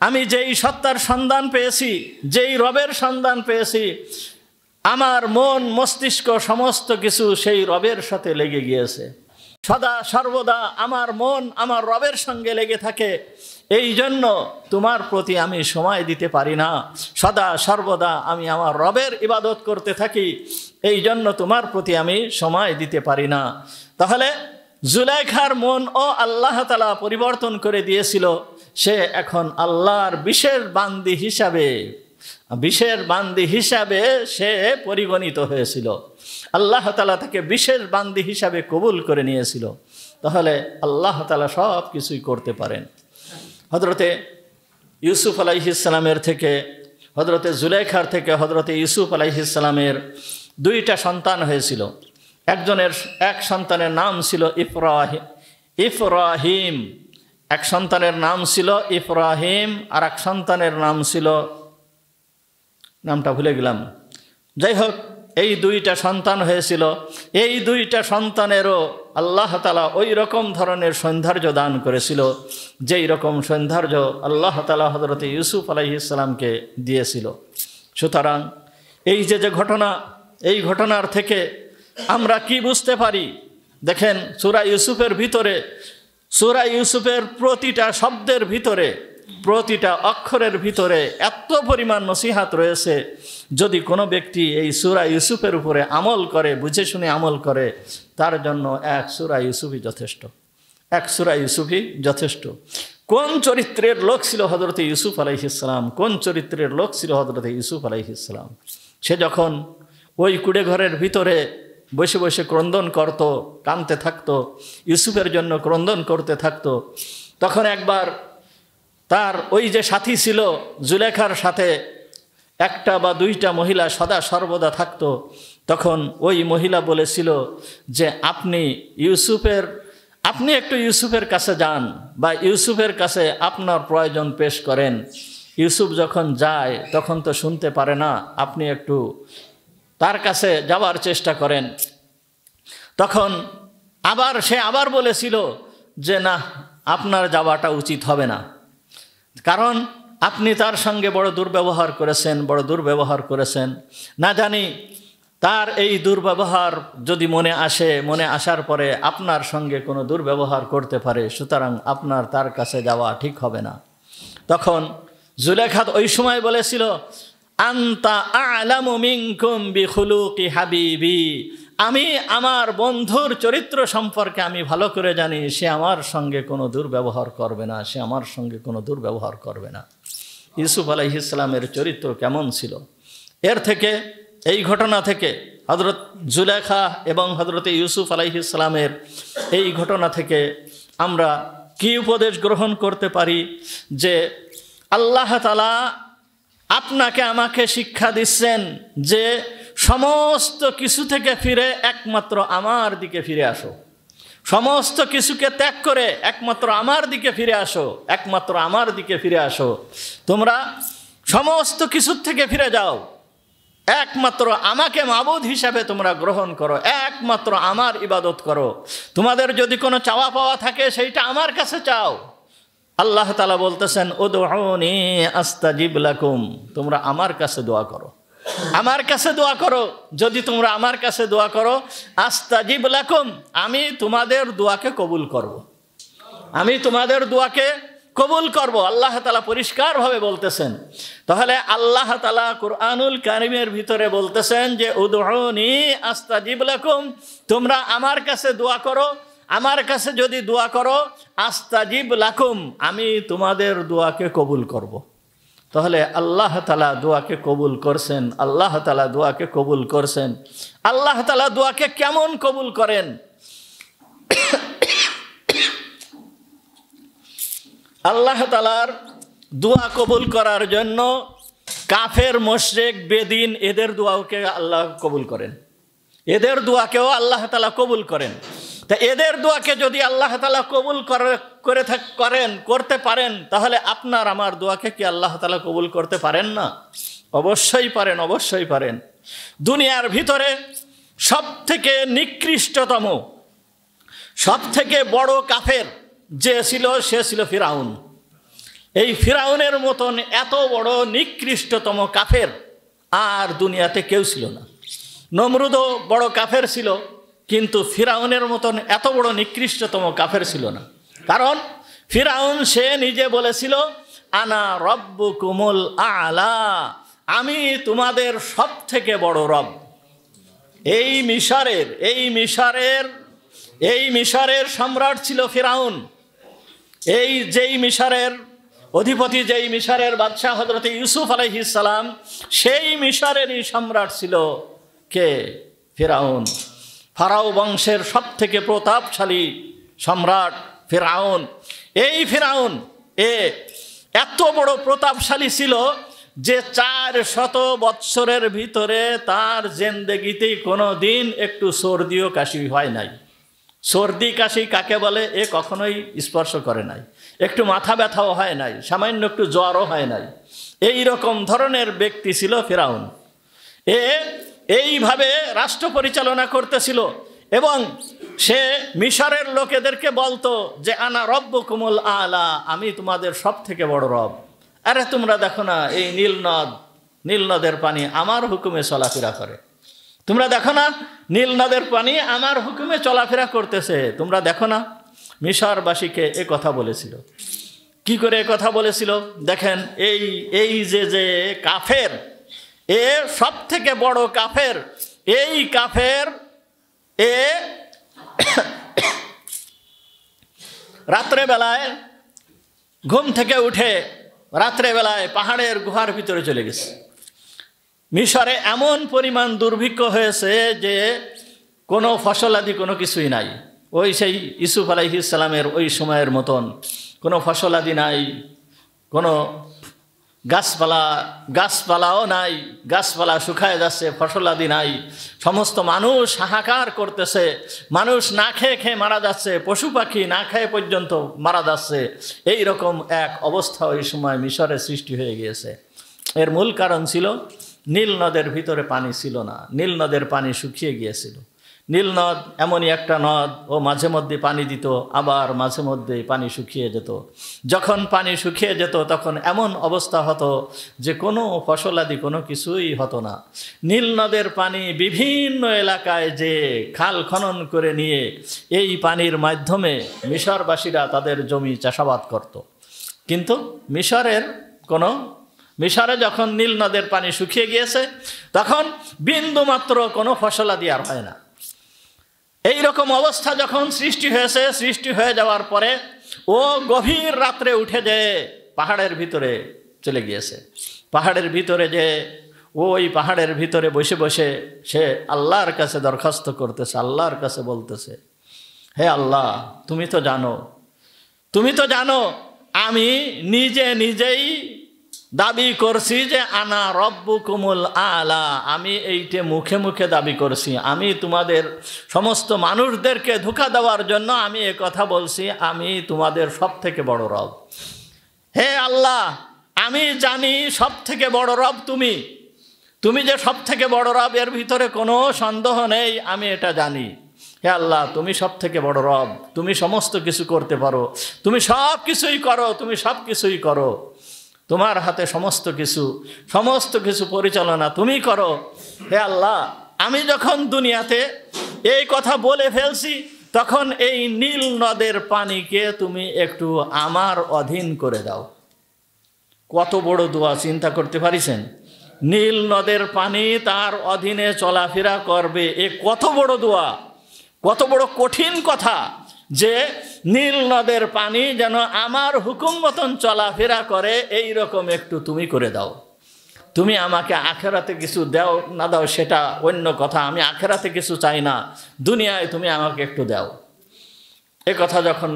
আমি যেই সত্তার সন্ধান পেয়েছি, যেই রবের সন্ধান পেয়েছি, আমার মন মস্তিষ্ক সমস্ত কিছু সেই রবের সাথে লেগে গিয়েছে। সদা সর্বদা আমার মন আমার রবের সঙ্গে লেগে থাকে। এই জন্য তোমার প্রতি আমি সময় দিতে পারি না। সদা সর্বদা আমি আমার রবের ইবাদত করতে থাকি, এই জন্য তোমার প্রতি আমি সময় দিতে পারি না। তাহলে জুলাইখার মন ও আল্লাহ তাআলা পরিবর্তন করে দিয়েছিল। সে এখন আল্লাহর বিশেষ বান্দি হিসাবে সে পরিগণিত হয়েছিল। আল্লাহ তাআলা তাকে বিশেষ বান্দি হিসাবে কবুল করে নিয়েছিল। তাহলে আল্লাহ তাআলা সব কিছুই করতে পারেন। হযরতে ইউসুফ আলাইহিস সালামের থেকে, হযরতে জুলেখার থেকে হযরতে ইউসুফ আলাইহিস সালামের 2টা সন্তান হয়েছিল। এক সন্তানের নাম ছিল ইফরাহিম, এক সন্তানের নাম ছিল ইফরাহিম, আর এক সন্তানের নাম ছিল, নামটা ভুলে গেলাম। যাই হোক, এই 2টা সন্তান হয়েছিল। এই 2টা সন্তানেরও আল্লাহ তাআলা ওই রকম ধরনের সৌন্দর্য দান করেছিল, যেই রকম সৌন্দর্য আল্লাহ তাআলা হযরতে ইউসুফ আলাইহিস সালামকে দিয়েছিল। সুতরাং এই যে ঘটনা, এই ঘটনার থেকে আমরা কি বুঝতে পারি? দেখেন, সূরা ইউসুফের প্রতিটা শব্দের ভিতরে, প্রতিটা অক্ষরের ভিতরে এত পরিমাণ নসিহাত রয়েছে। যদি কোনো ব্যক্তি এই সূরা ইউসুফের উপরে আমল করে, বুঝে শুনে আমল করে, তার জন্য এক সূরা ইউসুফই যথেষ্ট। কোন চরিত্রের লোক ছিল হযরতে ইউসুফ আলাইহিস সালাম? কোন চরিত্রের লোক ছিল হযরতে ইউসুফ আলাইহিস সালাম? সে যখন ওই কুড়ে ঘরের ভিতরে বসে বসে ক্রন্দন করত, কাঁদতে থাকতো, ইউসুফের জন্য ক্রন্দন করতে থাকতো, তখন একবার তার ওই যে সাথী ছিল জুলেখার সাথে 1টা বা 2টা মহিলা সদা সর্বদা থাকতো। তখন ওই মহিলা বলেছিল যে আপনি একটু ইউসুফের কাছে যান, বা ইউসুফের কাছে আপনার প্রয়োজন পেশ করেন। ইউসুফ যখন যায় তখন তো শুনতে পারে না, আপনি একটু তার কাছে যাওয়ার চেষ্টা করেন। তখন সে আবার বলেছিল যে না, আপনার যাওয়াটা উচিত হবে না, কারণ আপনি তার সঙ্গে বড় দুর্ব্যবহার করেছেন। না জানি তার এই দুর্ব্যবহার যদি মনে আসার পরে আপনার সঙ্গে কোনো দুর্ব্যবহার করতে পারে, সুতরাং আপনার তার কাছে যাওয়া ঠিক হবে না। তখন জুলেখা ওই সময় বলেছিল, আনতা আ'লামু মিনকুম বিখুলুকি হাবিবি, আমি আমার বন্ধুর চরিত্র সম্পর্কে আমি ভালো করে জানি, সে আমার সঙ্গে কোনো দুর্ব্যবহার করবে না। ইউসুফ আলাইহিস সালামের চরিত্র কেমন ছিল? এই ঘটনা থেকে হযরত জুলেখা এবং হযরতে ইউসুফ আলাইহিস সালামের এই ঘটনা থেকে আমরা কি উপদেশ গ্রহণ করতে পারি? যে আল্লাহ তাআলা আপনাকে আমাকে শিক্ষা দিচ্ছেন যে সমস্ত কিছু থেকে ফিরে একমাত্র আমার দিকে ফিরে আসো, সমস্ত কিছুকে ত্যাগ করে একমাত্র আমার দিকে ফিরে আসো। তোমরা সমস্ত কিছুর থেকে ফিরে যাও, একমাত্র আমাকে মাবুদ হিসাবে তোমরা গ্রহণ করো, একমাত্র আমার ইবাদত করো। তোমাদের যদি কোনো চাওয়া পাওয়া থাকে সেইটা আমার কাছে চাও। আল্লাহ তাআলা বলতেছেন, উদউনি আস্তাজিব লাকুম, তোমরা আমার কাছে দোয়া করো, যদি তোমরা আমার কাছে দোয়া করো, আস্তাজিব লাকুম, আমি তোমাদের দোয়াকে কবুল করব। আল্লাহ তাআলা পরিষ্কারভাবে বলতেছেন। তাহলে আল্লাহ তাআলা কুরআনুল কারীমের ভিতরে বলতেছেন যে উদউনি আস্তাজিব লাকুম, তোমরা আমার কাছে দোয়া করো, আমার কাছে যদি দোয়া করো, আস্তাজিব লাকুম, আমি তোমাদের দোয়াকে কবুল করব। তাহলে আল্লাহ তাআলা দোয়াকে কবুল করছেন। আল্লাহ তাআলা দোয়াকে কেমন কবুল করেন? আল্লাহ তাআলার দোয়া কবুল করার জন্য কাফের, মুশরিক, বেদিন এদের দোয়াকে আল্লাহ কবুল করেন, এদের দোয়াকেও আল্লাহ তাআলা কবুল করেন। তা এদের দোয়াকে যদি আল্লাহ তাআলা কবুল করতে পারেন, তাহলে আপনার আমার দোয়াকে কি আল্লাহ তাআলা কবুল করতে পারেন না? অবশ্যই পারেন। দুনিয়ার ভিতরে সবথেকে নিকৃষ্টতম, সবথেকে বড় কাফের যে ছিল, সে ছিল ফিরাউন। এই ফিরাউনের মতন এত বড় নিকৃষ্টতম কাফের আর দুনিয়াতে কেউ ছিল না। নমরুদও বড় কাফের ছিল, কিন্তু ফিরাউনের মতন এত বড় নিকৃষ্টতম কাফের ছিল না। কারণ ফিরাউন সে নিজে বলেছিল, আনা রব্বুকুমুল আ'লা, আমি তোমাদের সব থেকে বড় রব। এই মিশরের সম্রাট ছিল ফিরাউন। যেই মিশরের অধিপতি যেই মিশরের বাদশাহ হযরত ইউসুফ আলাইহিস সালাম, সেই মিশরেরই সম্রাট ছিল কে? ফিরআউন। ফারাও বংশের সবথেকে প্রতাপশালী সম্রাট ফিরআউন। এই ফিরআউন এত বড় প্রতাপশালী ছিল যে 400 বৎসরের ভিতরে তার জিন্দেগিতে কোনো দিন একটু সর্দিও কাশি হয় নাই। সর্দি কাশি কাকে বলে এ কখনোই স্পর্শ করে নাই। একটু মাথা ব্যথাও হয় নাই, সামান্য একটু জ্বরও হয় নাই। এই রকম ধরনের ব্যক্তি ছিল ফিরআউন। এইভাবে রাষ্ট্র পরিচালনা করতেছিল এবং সে মিশরের লোকেদেরকে বলতো যে আনা রব্বুকুমুল আলা, আমি তোমাদের সব থেকে বড় রব। আরে তোমরা দেখো না এই নীল নদের পানি আমার হুকুমে চলাফেরা করে। তোমরা দেখো না নীল নদের পানি আমার হুকুমে চলাফেরা করতেছে। তোমরা দেখো না। মিশরবাসীকে এ কথা বলেছিল। কি করে এ কথা বলেছিল দেখেন। এই যে কাফের, সব থেকে বড় কাফের, এই কাফের রাত্রেবেলায় ঘুম থেকে উঠে রাত্রেবেলায় পাহাড়ের গুহার ভিতরে চলে গেছে। মিশরে এমন পরিমাণ দুর্ভিক্ষ হয়েছে যে কোনো ফসলাদি কোনো কিছুই নাই। ওই সেই ইউসুফ আলাইহিস সালামের ওই সময়ের মতন কোনো ফসলাদি নাই, কোনো গাছপালাও নাই, গাছপালা শুকায় যাচ্ছে, ফসলাদি নাই। সমস্ত মানুষ হাহাকার করতেছে, মানুষ না খেয়ে মারা যাচ্ছে, পশু পাখি না খেয়ে পর্যন্ত মারা যাচ্ছে। এই রকম এক অবস্থা ওই সময় মিশরে সৃষ্টি হয়ে গিয়েছে। এর মূল কারণ ছিল নীল নদের ভিতরে পানি ছিল না, নীল নদের পানি শুকিয়ে গিয়েছিল। নীল নদ এমনই একটা নদ, ও মাঝে মধ্যে পানি দিত, আবার মাঝে মধ্যে পানি শুকিয়ে যেত। যখন পানি শুকিয়ে যেত তখন এমন অবস্থা হতো যে কোনো ফসলাদি কোনো কিছুই হতো না। নীল নদের পানি বিভিন্ন এলাকায় যে খাল খনন করে নিয়ে এই পানির মাধ্যমে মিশরবাসীরা তাদের জমি চাষাবাদ করত। কিন্তু মিশরে যখন নীল নদের পানি শুকিয়ে গিয়েছে তখন বিন্দুমাত্র কোনো ফসলাদি আর হয় না। এই রকম অবস্থা যখন সৃষ্টি হয়েছে, সৃষ্টি হয়ে যাওয়ার পরে ও গভীর রাত্রে উঠে যে পাহাড়ের ভিতরে চলে গিয়েছে। পাহাড়ের ভিতরে যে ওই পাহাড়ের ভিতরে বসে বসে সে আল্লাহর কাছে দরখাস্ত করতেছে, আল্লাহর কাছে বলতেছে, হে আল্লাহ, তুমি তো জানো আমি নিজেই দাবি করছি যে আনা রব্বুকুমুল আলা, আমি এইটে মুখে মুখে দাবি করছি। আমি তোমাদের সমস্ত মানুষদেরকে ধোঁকা দেওয়ার জন্য আমি এ কথা বলছি, আমি তোমাদের সব থেকে বড় রব। হে আল্লাহ, আমি জানি সব থেকে বড় রব তুমি যে সব থেকে বড় রব, এর ভিতরে কোনো সন্দেহ নেই, আমি এটা জানি। হে আল্লাহ, তুমি সব থেকে বড় রব, তুমি সমস্ত কিছু করতে পারো, তুমি সব কিছুই করো, তোমার হাতে সমস্ত কিছু পরিচালনা তুমি করো। হে আল্লাহ, আমি যখন দুনিয়াতে এই কথা বলে ফেলছি তখন এই নীল নদের পানিকে তুমি একটু আমার অধীন করে দাও। কত বড় দোয়া চিন্তা করতে পারিছেন? নীল নদের পানি তার অধীনে চলাফেরা করবে, এ কত বড় দোয়া, কত বড় কঠিন কথা যে নীল নদের পানি যেন আমার হুকুম মতন চলাফেরা করে, এই রকম একটু তুমি করে দাও। তুমি আমাকে আখেরাতে কিছু দাও না দাও সেটা অন্য কথা, আমি আখেরাতে কিছু চাই না, দুনিয়ায় তুমি আমাকে একটু দাও। এ কথা যখন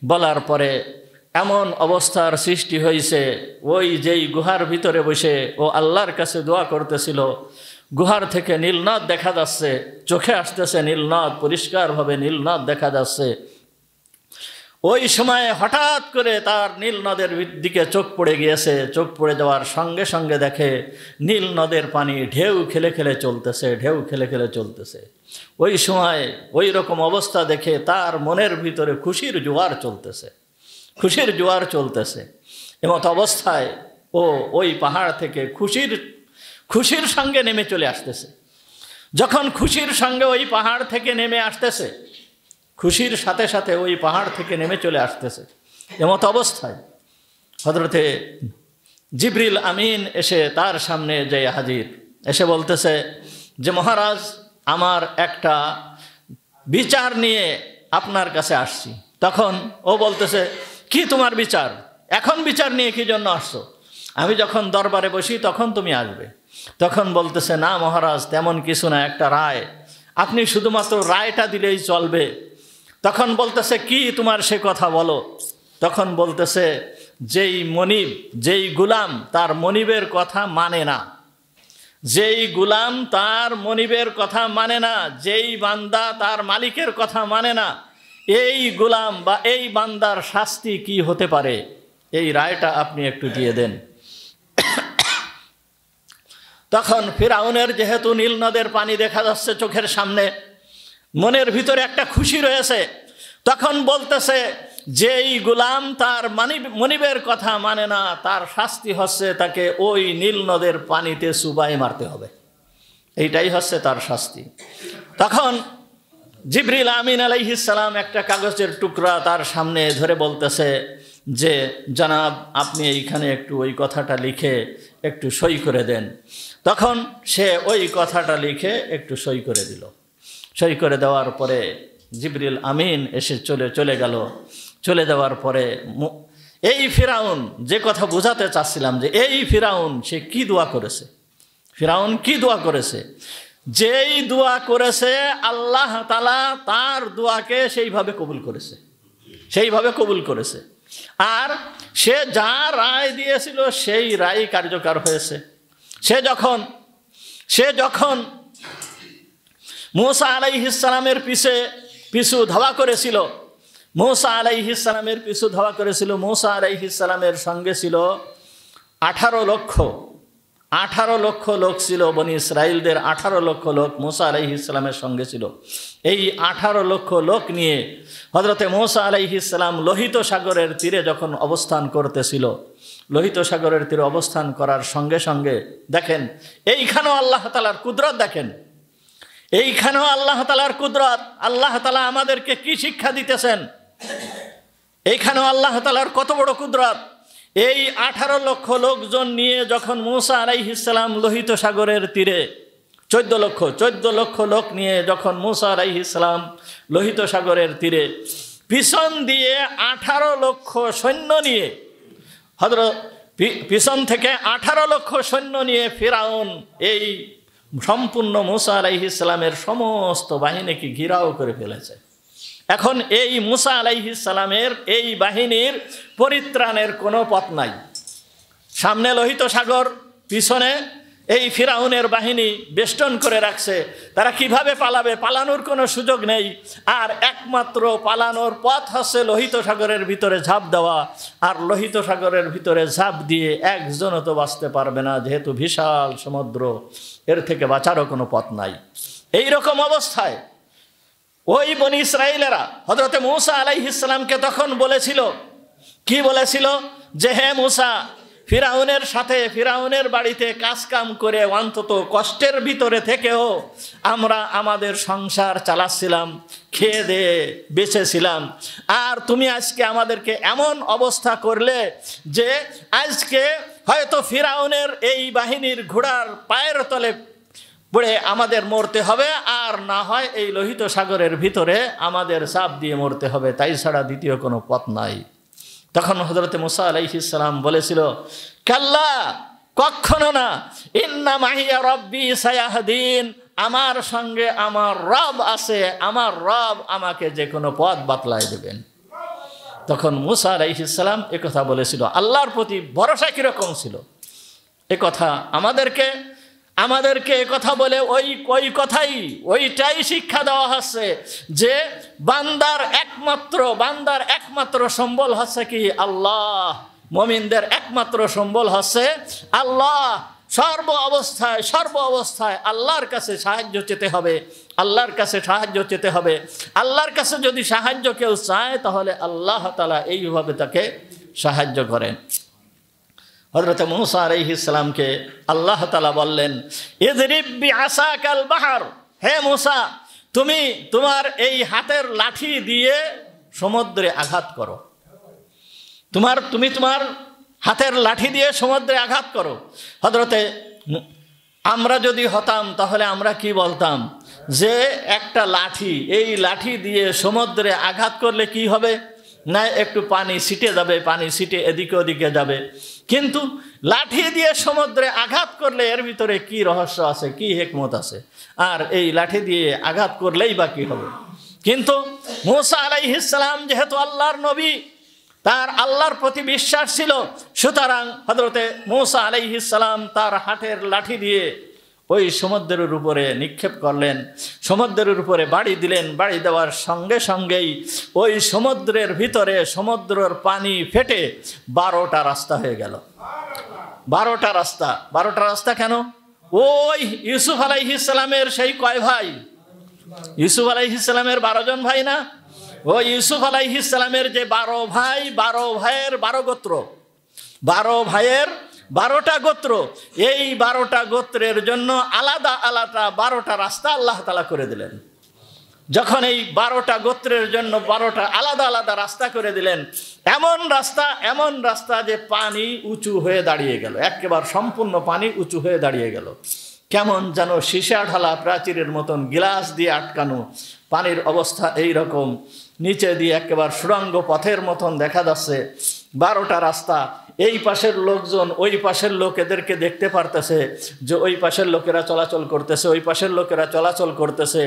বলার পরে এমন অবস্থার সৃষ্টি হয়েছে, ওই যেই গুহার ভিতরে বসে ও আল্লাহর কাছে দোয়া করতেছিল, গুহার থেকে নীলনদ দেখা যাচ্ছে, চোখে আসতেছে নীলনদ, পরিষ্কারভাবে নীলনদ দেখা যাচ্ছে। ওই সময়ে হঠাৎ করে তার নীল নদের দিকে চোখ পড়ে গিয়েছে। চোখ পড়ে যাওয়ার সঙ্গে সঙ্গে দেখে নীল নদের পানি ঢেউ খেলে খেলে চলতেছে। ওই সময় ওই রকম অবস্থা দেখে তার মনের ভিতরে খুশির জোয়ার চলতেছে। এমত অবস্থায় ও ওই পাহাড় থেকে খুশির সঙ্গে নেমে চলে আসতেছে। যখন খুশির সঙ্গে ওই পাহাড় থেকে নেমে আসতেছে, খুশির সাথে সাথে ওই পাহাড় থেকে নেমে চলে আসতেছে, এমত অবস্থায় হযরতে জিবরিল আমিন এসে তার সামনে যে হাজির, এসে বলতেছে যে মহারাজ, আমার একটা বিচার নিয়ে আপনার কাছে আসছি। তখন ও বলতেছে, কি তোমার বিচার? এখন বিচার নিয়ে কি জন্য আসছো? আমি যখন দরবারে বসি তখন তুমি আসবে। তখন বলতেছে, না মহারাজ, তেমন কিছু না, একটা রায়, আপনি শুধুমাত্র রায়টা দিলেই চলবে। তখন বলতেছে, কি তোমার সে কথা বলো। তখন বলতেছে, যেই মনিব, যেই গুলাম তার মনিবের কথা মানে না, যেই গুলাম তার মনিবের কথা মানে না, যেই বান্দা তার মালিকের কথা মানে না, এই গুলাম বা এই বান্দার শাস্তি কি হতে পারে, এই রায়টা আপনি একটু দিয়ে দেন। তখন ফিরাউনের যেহেতু নীল নদের পানি দেখা যাচ্ছে চোখের সামনে, মনের ভিতরে একটা খুশি রয়েছে। তখন বলতেছে, যেই গুলাম তার মনিবের কথা মানে না, তার শাস্তি হচ্ছে তাকে ওই নীল নদের পানিতে চুবাই মারতে হবে, এইটাই হচ্ছে তার শাস্তি। তখন জিবরিল আমিন আলাইহিস সালাম একটা কাগজের টুকরা তার সামনে ধরে বলতেছে যে, জনাব আপনি এইখানে একটু ওই কথাটা লিখে একটু সই করে দেন। তখন সে ওই কথাটা লিখে একটু সই করে দিল। সই করে দেওয়ার পরে জিবরিল আমিন এসে চলে গেল। চলে যাওয়ার পরে এই ফিরাউন, যে কথা বোঝাতে চাচ্ছিলাম, যে এই ফিরাউন সে কি দোয়া করেছে, ফিরাউন কি দোয়া করেছে, যেই দোয়া করেছে আল্লাহ তাআলা তার দোয়াকে সেইভাবে কবুল করেছে, সেইভাবে কবুল করেছে। আর সে যা রায় দিয়েছিল সেই রায় কার্যকর হয়েছে। সে যখন মূসা আলাইহিস সালামের পিছু ধাওয়া করেছিল, মূসা আলাইহিস সালামের পিছু ধাওয়া করেছিল, মূসা আলাইহিস সালামের সঙ্গে ছিল 18 লক্ষ লোক ছিল, বনি ইসরাইলদের 18 লক্ষ লোক মূসা আলাইহিস সালামের সঙ্গে ছিল। এই 18 লক্ষ লোক নিয়ে হযরতে মূসা আলাইহিস সালাম লোহিত সাগরের তীরে যখন অবস্থান করতেছিল, লোহিত সাগরের তীরে অবস্থান করার সঙ্গে সঙ্গে দেখেন, এইখানেও আল্লাহ তাআলার কুদরত দেখেন, এইখানেও আল্লাহ তাআলার কুদরত। আল্লাহ তাআলা আমাদেরকে কি শিক্ষা দিতেছেন, এইখানেও আল্লাহ তাআলার কত বড় কুদরত। এই 18 লক্ষ লোকজন নিয়ে যখন মূসা আলাইহিস সালাম লোহিত সাগরের তীরে 14 লক্ষ লোক নিয়ে যখন মূসা আলাইহিস সালাম লোহিত সাগরের তীরে, পিছন দিয়ে 18 লক্ষ সৈন্য নিয়ে পিছন থেকে 18 লক্ষ সৈন্য নিয়ে ফিরাউন এই সম্পূর্ণ মূসা আলাইহিস সালামের সমস্ত বাহিনীকে ঘিরাও করে ফেলেছে। এখন এই মূসা আলাইহিস সালামের এই বাহিনীর পরিত্রাণের কোনো পথ নাই। সামনে লোহিত সাগর, পিছনে এই ফিরাউনের বাহিনী বেষ্টন করে রাখছে। তারা কিভাবে পালাবে, পালানোর কোনো সুযোগ নেই। আর একমাত্র পালানোর পথ হচ্ছে লোহিত সাগরের ভিতরে ঝাঁপ দেওয়া। আর লোহিত সাগরের ভিতরে ঝাঁপ দিয়ে একজনও তো বাঁচতে পারবে না, যেহেতু বিশাল সমুদ্র, এর থেকে বাঁচারও কোনো পথ নাই। এই রকম অবস্থায় ওই বনি ইসরাইলেরা হযরতে মূসা আলাইহিস সালামকে তখন বলেছিল, কি বলেছিল, যে হে মূসা, ফিরাউনের সাথে, ফিরাউনের বাড়িতে কাজকাম করে অন্তত কষ্টের ভিতরে থেকেও আমরা আমাদের সংসার চালাচ্ছিলাম, খেয়ে দিয়ে বেঁচেছিলাম। আর তুমি আজকে আমাদেরকে এমন অবস্থা করলে যে আজকে হয়তো ফিরাউনের এই বাহিনীর ঘোড়ার পায়ের তলে পড়ে আমাদের মরতে হবে, আর না হয় এই লোহিত সাগরের ভিতরে আমাদের চাপ দিয়ে মরতে হবে, তাই ছাড়া দ্বিতীয় কোনো পথ নাই। তখন হযরতে মূসা আলাইহিস সালাম বলেছিল, কাল্লা, কখনো না, ইন্না মাহিয়া রব্বি সায়াহদিন, আমার সঙ্গে আমার রব আছে, আমার রব আমাকে যে কোনো পথ বাতলায় দেবেন। তখন মূসা আলাইহিস সালাম একথা বলেছিল। আল্লাহর প্রতি ভরসা কিরকম ছিল, একথা আমাদেরকে কথা বলে ওইটাই শিক্ষা দেওয়া হচ্ছে যে বান্দার একমাত্র সম্বল হচ্ছে কি আল্লাহ। মুমিনদের একমাত্র সম্বল হচ্ছে আল্লাহ। সর্ব অবস্থায় আল্লাহর কাছে সাহায্য চেতে হবে, আল্লাহর কাছে সাহায্য চেতে হবে। আল্লাহর কাছে যদি সাহায্য কেউ চায় তাহলে আল্লাহ তাআলা এইভাবে তাকে সাহায্য করেন। হযরত মূসা আলাইহিস সালামকে আল্লাহ তাআলা বললেন, ইযরিব বিআসাকাল বাহর, হে মূসা, তুমি তোমার এই হাতের লাঠি দিয়ে সমুদ্রে আঘাত করো। তুমি তোমার হাতের লাঠি দিয়ে সমুদ্রে আঘাত করো। আমরা যদি হতাম তাহলে আমরা কি বলতাম, যে একটা লাঠি, এই লাঠি দিয়ে সমুদ্রে আঘাত করলে কি হবে, না একটু পানি ছিটে যাবে, পানি ছিটে এদিকে ওদিকে যাবে। কিন্তু লাঠি দিয়ে সমুদ্রে আঘাত করলে এর ভিতরে কি রহস্য আছে, কি হিকমত আছে? আর এই লাঠি দিয়ে আঘাত করলেই বা কি হবে? কিন্তু মূসা আলাইহিস সালাম যেহেতু আল্লাহর নবী, তার আল্লাহর প্রতি বিশ্বাস ছিল, সুতরাং হযরতে মূসা আলাইহিস সালাম তার হাতের লাঠি দিয়ে ওই সমুদ্রের উপরে নিক্ষেপ করলেন, সমুদ্রের উপরে বাড়ি দিলেন। বাড়ি দেওয়ার সঙ্গে সঙ্গেই ওই সমুদ্রের ভিতরে সমুদ্রের পানি ফেটে 12টা রাস্তা হয়ে গেল। 12টা রাস্তা। 12টা রাস্তা কেন? ওই ইউসুফ আলাইহিস সালামের সেই কয় ভাই? ইউসুফ আলাইহিস সালামের 12 জন ভাই না? ওই ইউসুফ আলাইহিস সালামের যে 12 ভাই, 12 ভাইয়ের 12 গোত্র, 12 ভাইয়ের 12টা গোত্র, এই 12টা গোত্রের জন্য আলাদা আলাদা 12টা রাস্তা আল্লাহ তাআলা করে দিলেন। যখন এই 12টা গোত্রের জন্য 12টা আলাদা আলাদা রাস্তা করে দিলেন, এমন রাস্তা যে পানি উঁচু হয়ে দাঁড়িয়ে গেল, একেবারে সম্পূর্ণ পানি উঁচু হয়ে দাঁড়িয়ে গেল। কেমন যেন সীসা ঢালা প্রাচীরের মতন, গ্লাস দিয়ে আটকানো পানির অবস্থা এই রকম, নিচে দিয়ে একেবারে সুড়ঙ্গ পথের মতন দেখা যাচ্ছে। 12টা রাস্তা, এই পাশের লোকজন ওই পাশের লোক এদেরকে দেখতে পারতেছে যে ওই পাশের লোকেরা চলাচল করতেছে, ওই পাশের লোকেরা চলাচল করতেছে।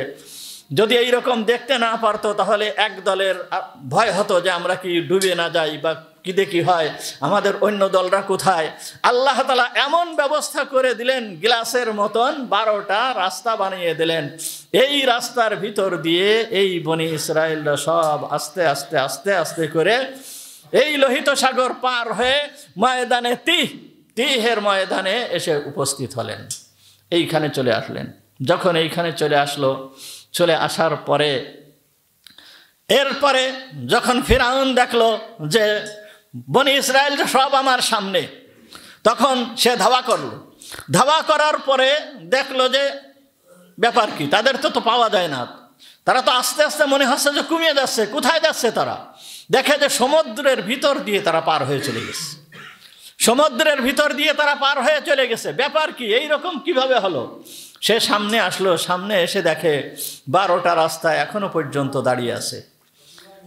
যদি এই রকম দেখতে না পারতো তাহলে এক দলের ভয় হতো যে আমরা কি ডুবে না যাই বা কি দেখি হয়, আমাদের অন্য দলরা কোথায়। আল্লাহ তাআলা এমন ব্যবস্থা করে দিলেন, গ্লাসের মতন 12টা রাস্তা বানিয়ে দিলেন। এই রাস্তার ভিতর দিয়ে এই বনি ইসরায়েলরা সব আস্তে আস্তে আস্তে আস্তে করে এই লোহিত সাগর পার হয়ে ময়দানে তিহের ময়দানে এসে উপস্থিত হলেন, এইখানে চলে আসলেন। যখন এইখানে চলে আসার পরে এরপরে যখন ফিরআউন দেখলো যে বনি ইসরায়েল সব আমার সামনে, তখন সে ধাওয়া করলো। ধাওয়া করার পরে দেখলো যে ব্যাপার কি, তাদের তো পাওয়া যায় না, তারা তো আস্তে আস্তে মনে হচ্ছে যে কমিয়ে যাচ্ছে। কোথায় যাচ্ছে তারা? দেখে যে সমুদ্রের ভিতর দিয়ে তারা পার হয়ে চলে গেছে, সমুদ্রের ভিতর দিয়ে তারা পার হয়ে চলে গেছে। ব্যাপার কি, এই রকম কিভাবে হলো? সে সামনে আসলো, সামনে এসে দেখে 12টা রাস্তা এখনো পর্যন্ত দাঁড়িয়ে আছে।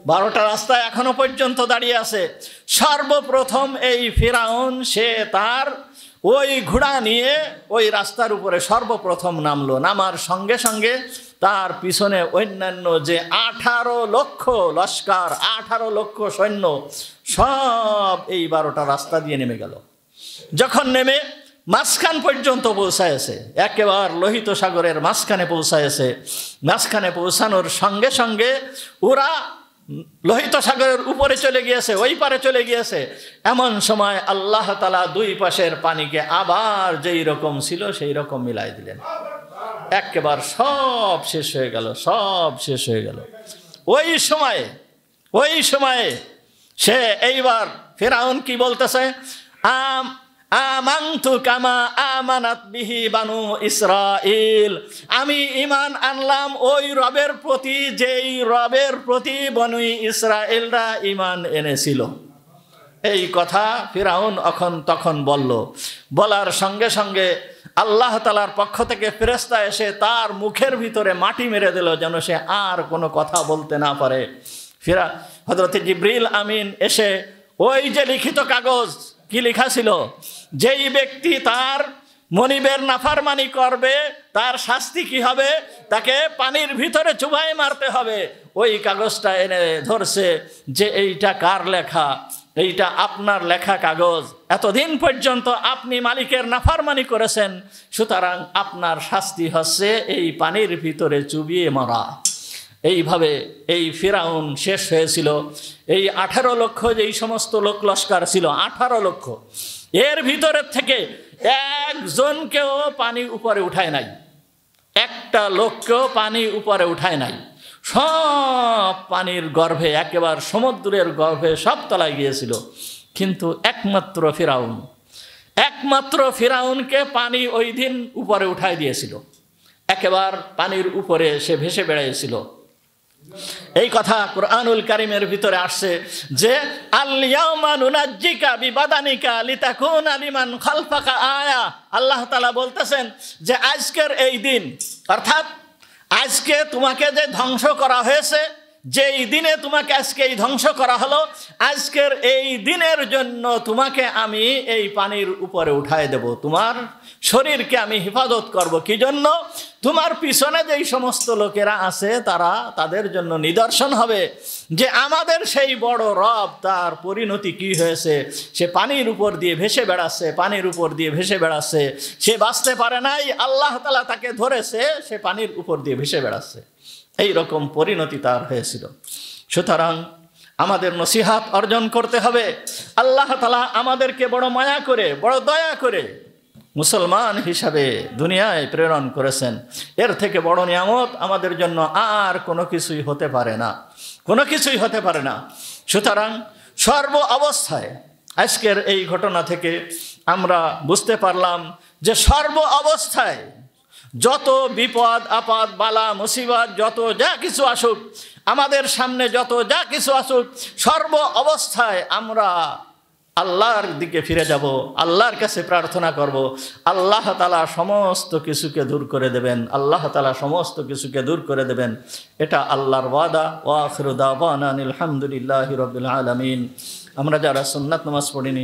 12টা রাস্তা এখনো পর্যন্ত দাঁড়িয়ে আছে। সর্বপ্রথম এই ফিরআউন সে তার ওই ঘোড়া নিয়ে ওই রাস্তার উপরে সর্বপ্রথম নামলো। নামার সঙ্গে সঙ্গে তার পিছনে অন্যান্য যে 18 লক্ষ লস্কর, 18 লক্ষ সৈন্য সব এই 12টা রাস্তা দিয়ে নেমে গেল। যখন নেমে মাঝখান পর্যন্ত পৌঁছায়ছে, একেবারে লোহিত সাগরের মাঝখানে পৌঁছায়ছে। মাঝখানে পৌঁছানোর সঙ্গে সঙ্গে ওরা লোহিত সাগরের উপরে চলে গিয়েছে, ওই পারে চলে গিয়েছে। এমন সময় আল্লাহ তাআলা দুই পাশের পানিকে আবার যেই রকম ছিল সেই রকম মিলাই দিলেন। একেবারে সব শেষ হয়ে গেল, সব শেষ হয়ে গেল। ওই সময়ে সে এইবার ফিরআউন কি বলতেছে, আমানতু কামা আমানাত বিহি বানু ইসরাইল, আমি ঈমান আনলাম ওই রবের প্রতি যেই রবের প্রতি বনু ইসরাইলরা ঈমান এনেছিল। এই কথা ফিরআউন তখন বলার সঙ্গে সঙ্গে আল্লাহ তাআলার পক্ষ থেকে ফেরেশতা এসে তার মুখের ভিতরে মাটি মেরে দিল, যেন সে আর কোনো কথা বলতে না পারে। হযরত জিবরিল আমিন এসে ওই যে লিখিত কাগজ, কি লেখা ছিল, যেই ব্যক্তি তার মনিবের নাফরমানি করবে তার শাস্তি কি হবে, তাকে পানির ভিতরে চুবাই মারতে হবে, ওই কাগজটা এনে ধরছে যে এইটা কার লেখা? এইটা আপনার লেখা কাগজ। এতদিন পর্যন্ত আপনি মালিকের নাফরমানি করেছেন, সুতরাং আপনার শাস্তি হচ্ছে এই পানির ভিতরে চুবিয়ে মারা। এইভাবে এই ফিরআউন শেষ হয়েছিল। এই 18 লক্ষ যেই সমস্ত লোক লস্কর ছিল, 18 লক্ষ, এর ভিতরের থেকে একজনকেও পানি উপরে উঠায় নাই, একটা লোককেও পানি উপরে উঠায় নাই। সব পানির গর্ভে, একেবারে সমুদ্রের গর্ভে সব তলায় গিয়েছিল। কিন্তু একমাত্র ফিরআউনকে পানি ওই দিন উপরে উঠায় দিয়েছিল, একেবারে পানির উপরে সে ভেসে বেড়াইছিল। এই কথা কুরআনুল কারীমের ভিতরে আসছে যে আল ইয়াউমা নুনাজ্জিকা বিবাদানিকা লিতাকুনা লিমান খালফাকা আয়া। আল্লাহ তাআলা বলতেছেন যে আজকের এই দিন, অর্থাৎ আজকে তোমাকে যে ধ্বংস করা হয়েছে যেই দিনে তোমাকে আজকে এই ধ্বংস করা হলো, আজকের এই দিনের জন্য তোমাকে আমি এই পানির উপরে উঠায় দেব, তোমার শরীরকে আমি হেফাজত করব। কি জন্য? তোমার পিছনে যেই সমস্ত লোকেরা আছে তাদের জন্য নিদর্শন হবে যে আমাদের সেই বড় রব, তার পরিণতি কি হয়েছে। সে পানির উপর দিয়ে ভেসে বেড়াচ্ছে, পানির উপর দিয়ে ভেসে বেড়াচ্ছে, সে বাঁচতে পারে নাই, আল্লাহ তাআলা তাকে ধরেছে, সে পানির উপর দিয়ে ভেসে বেড়াচ্ছে। এই রকম পরিণতি তার হয়েছিল। সুতরাং আমাদের নসিহাত অর্জন করতে হবে। আল্লাহ তাআলা আমাদেরকে বড় মায়া করে, বড় দয়া করে মুসলমান হিসাবে দুনিয়ায় প্রেরণ করেছেন। এর থেকে বড় নিয়ামত আমাদের জন্য আর কোনো কিছুই হতে পারে না, কোনো কিছুই হতে পারে না। সুতরাং সর্ব অবস্থায় আজকের এই ঘটনা থেকে আমরা বুঝতে পারলাম যে সর্ব অবস্থায় যত বিপদ আপদ বালা মুসিবত, যত যা কিছু আসুক আমাদের সামনে, যত যা কিছু আসুক, সর্ব অবস্থায় আমরা আল্লাহর দিকে ফিরে যাব, আল্লাহর কাছে প্রার্থনা করব। আল্লাহ তাআলা সমস্ত কিছুকে দূর করে দেবেন, আল্লাহ তাআলা সমস্ত কিছুকে দূর করে দেবেন। এটা আল্লাহর ওয়াদা। ওয়া আখিরু দাওয়ানা আলহামদুলিল্লাহি রাব্বিল আলামিন। আমরা যারা সুন্নাত নামাজ পড়িনি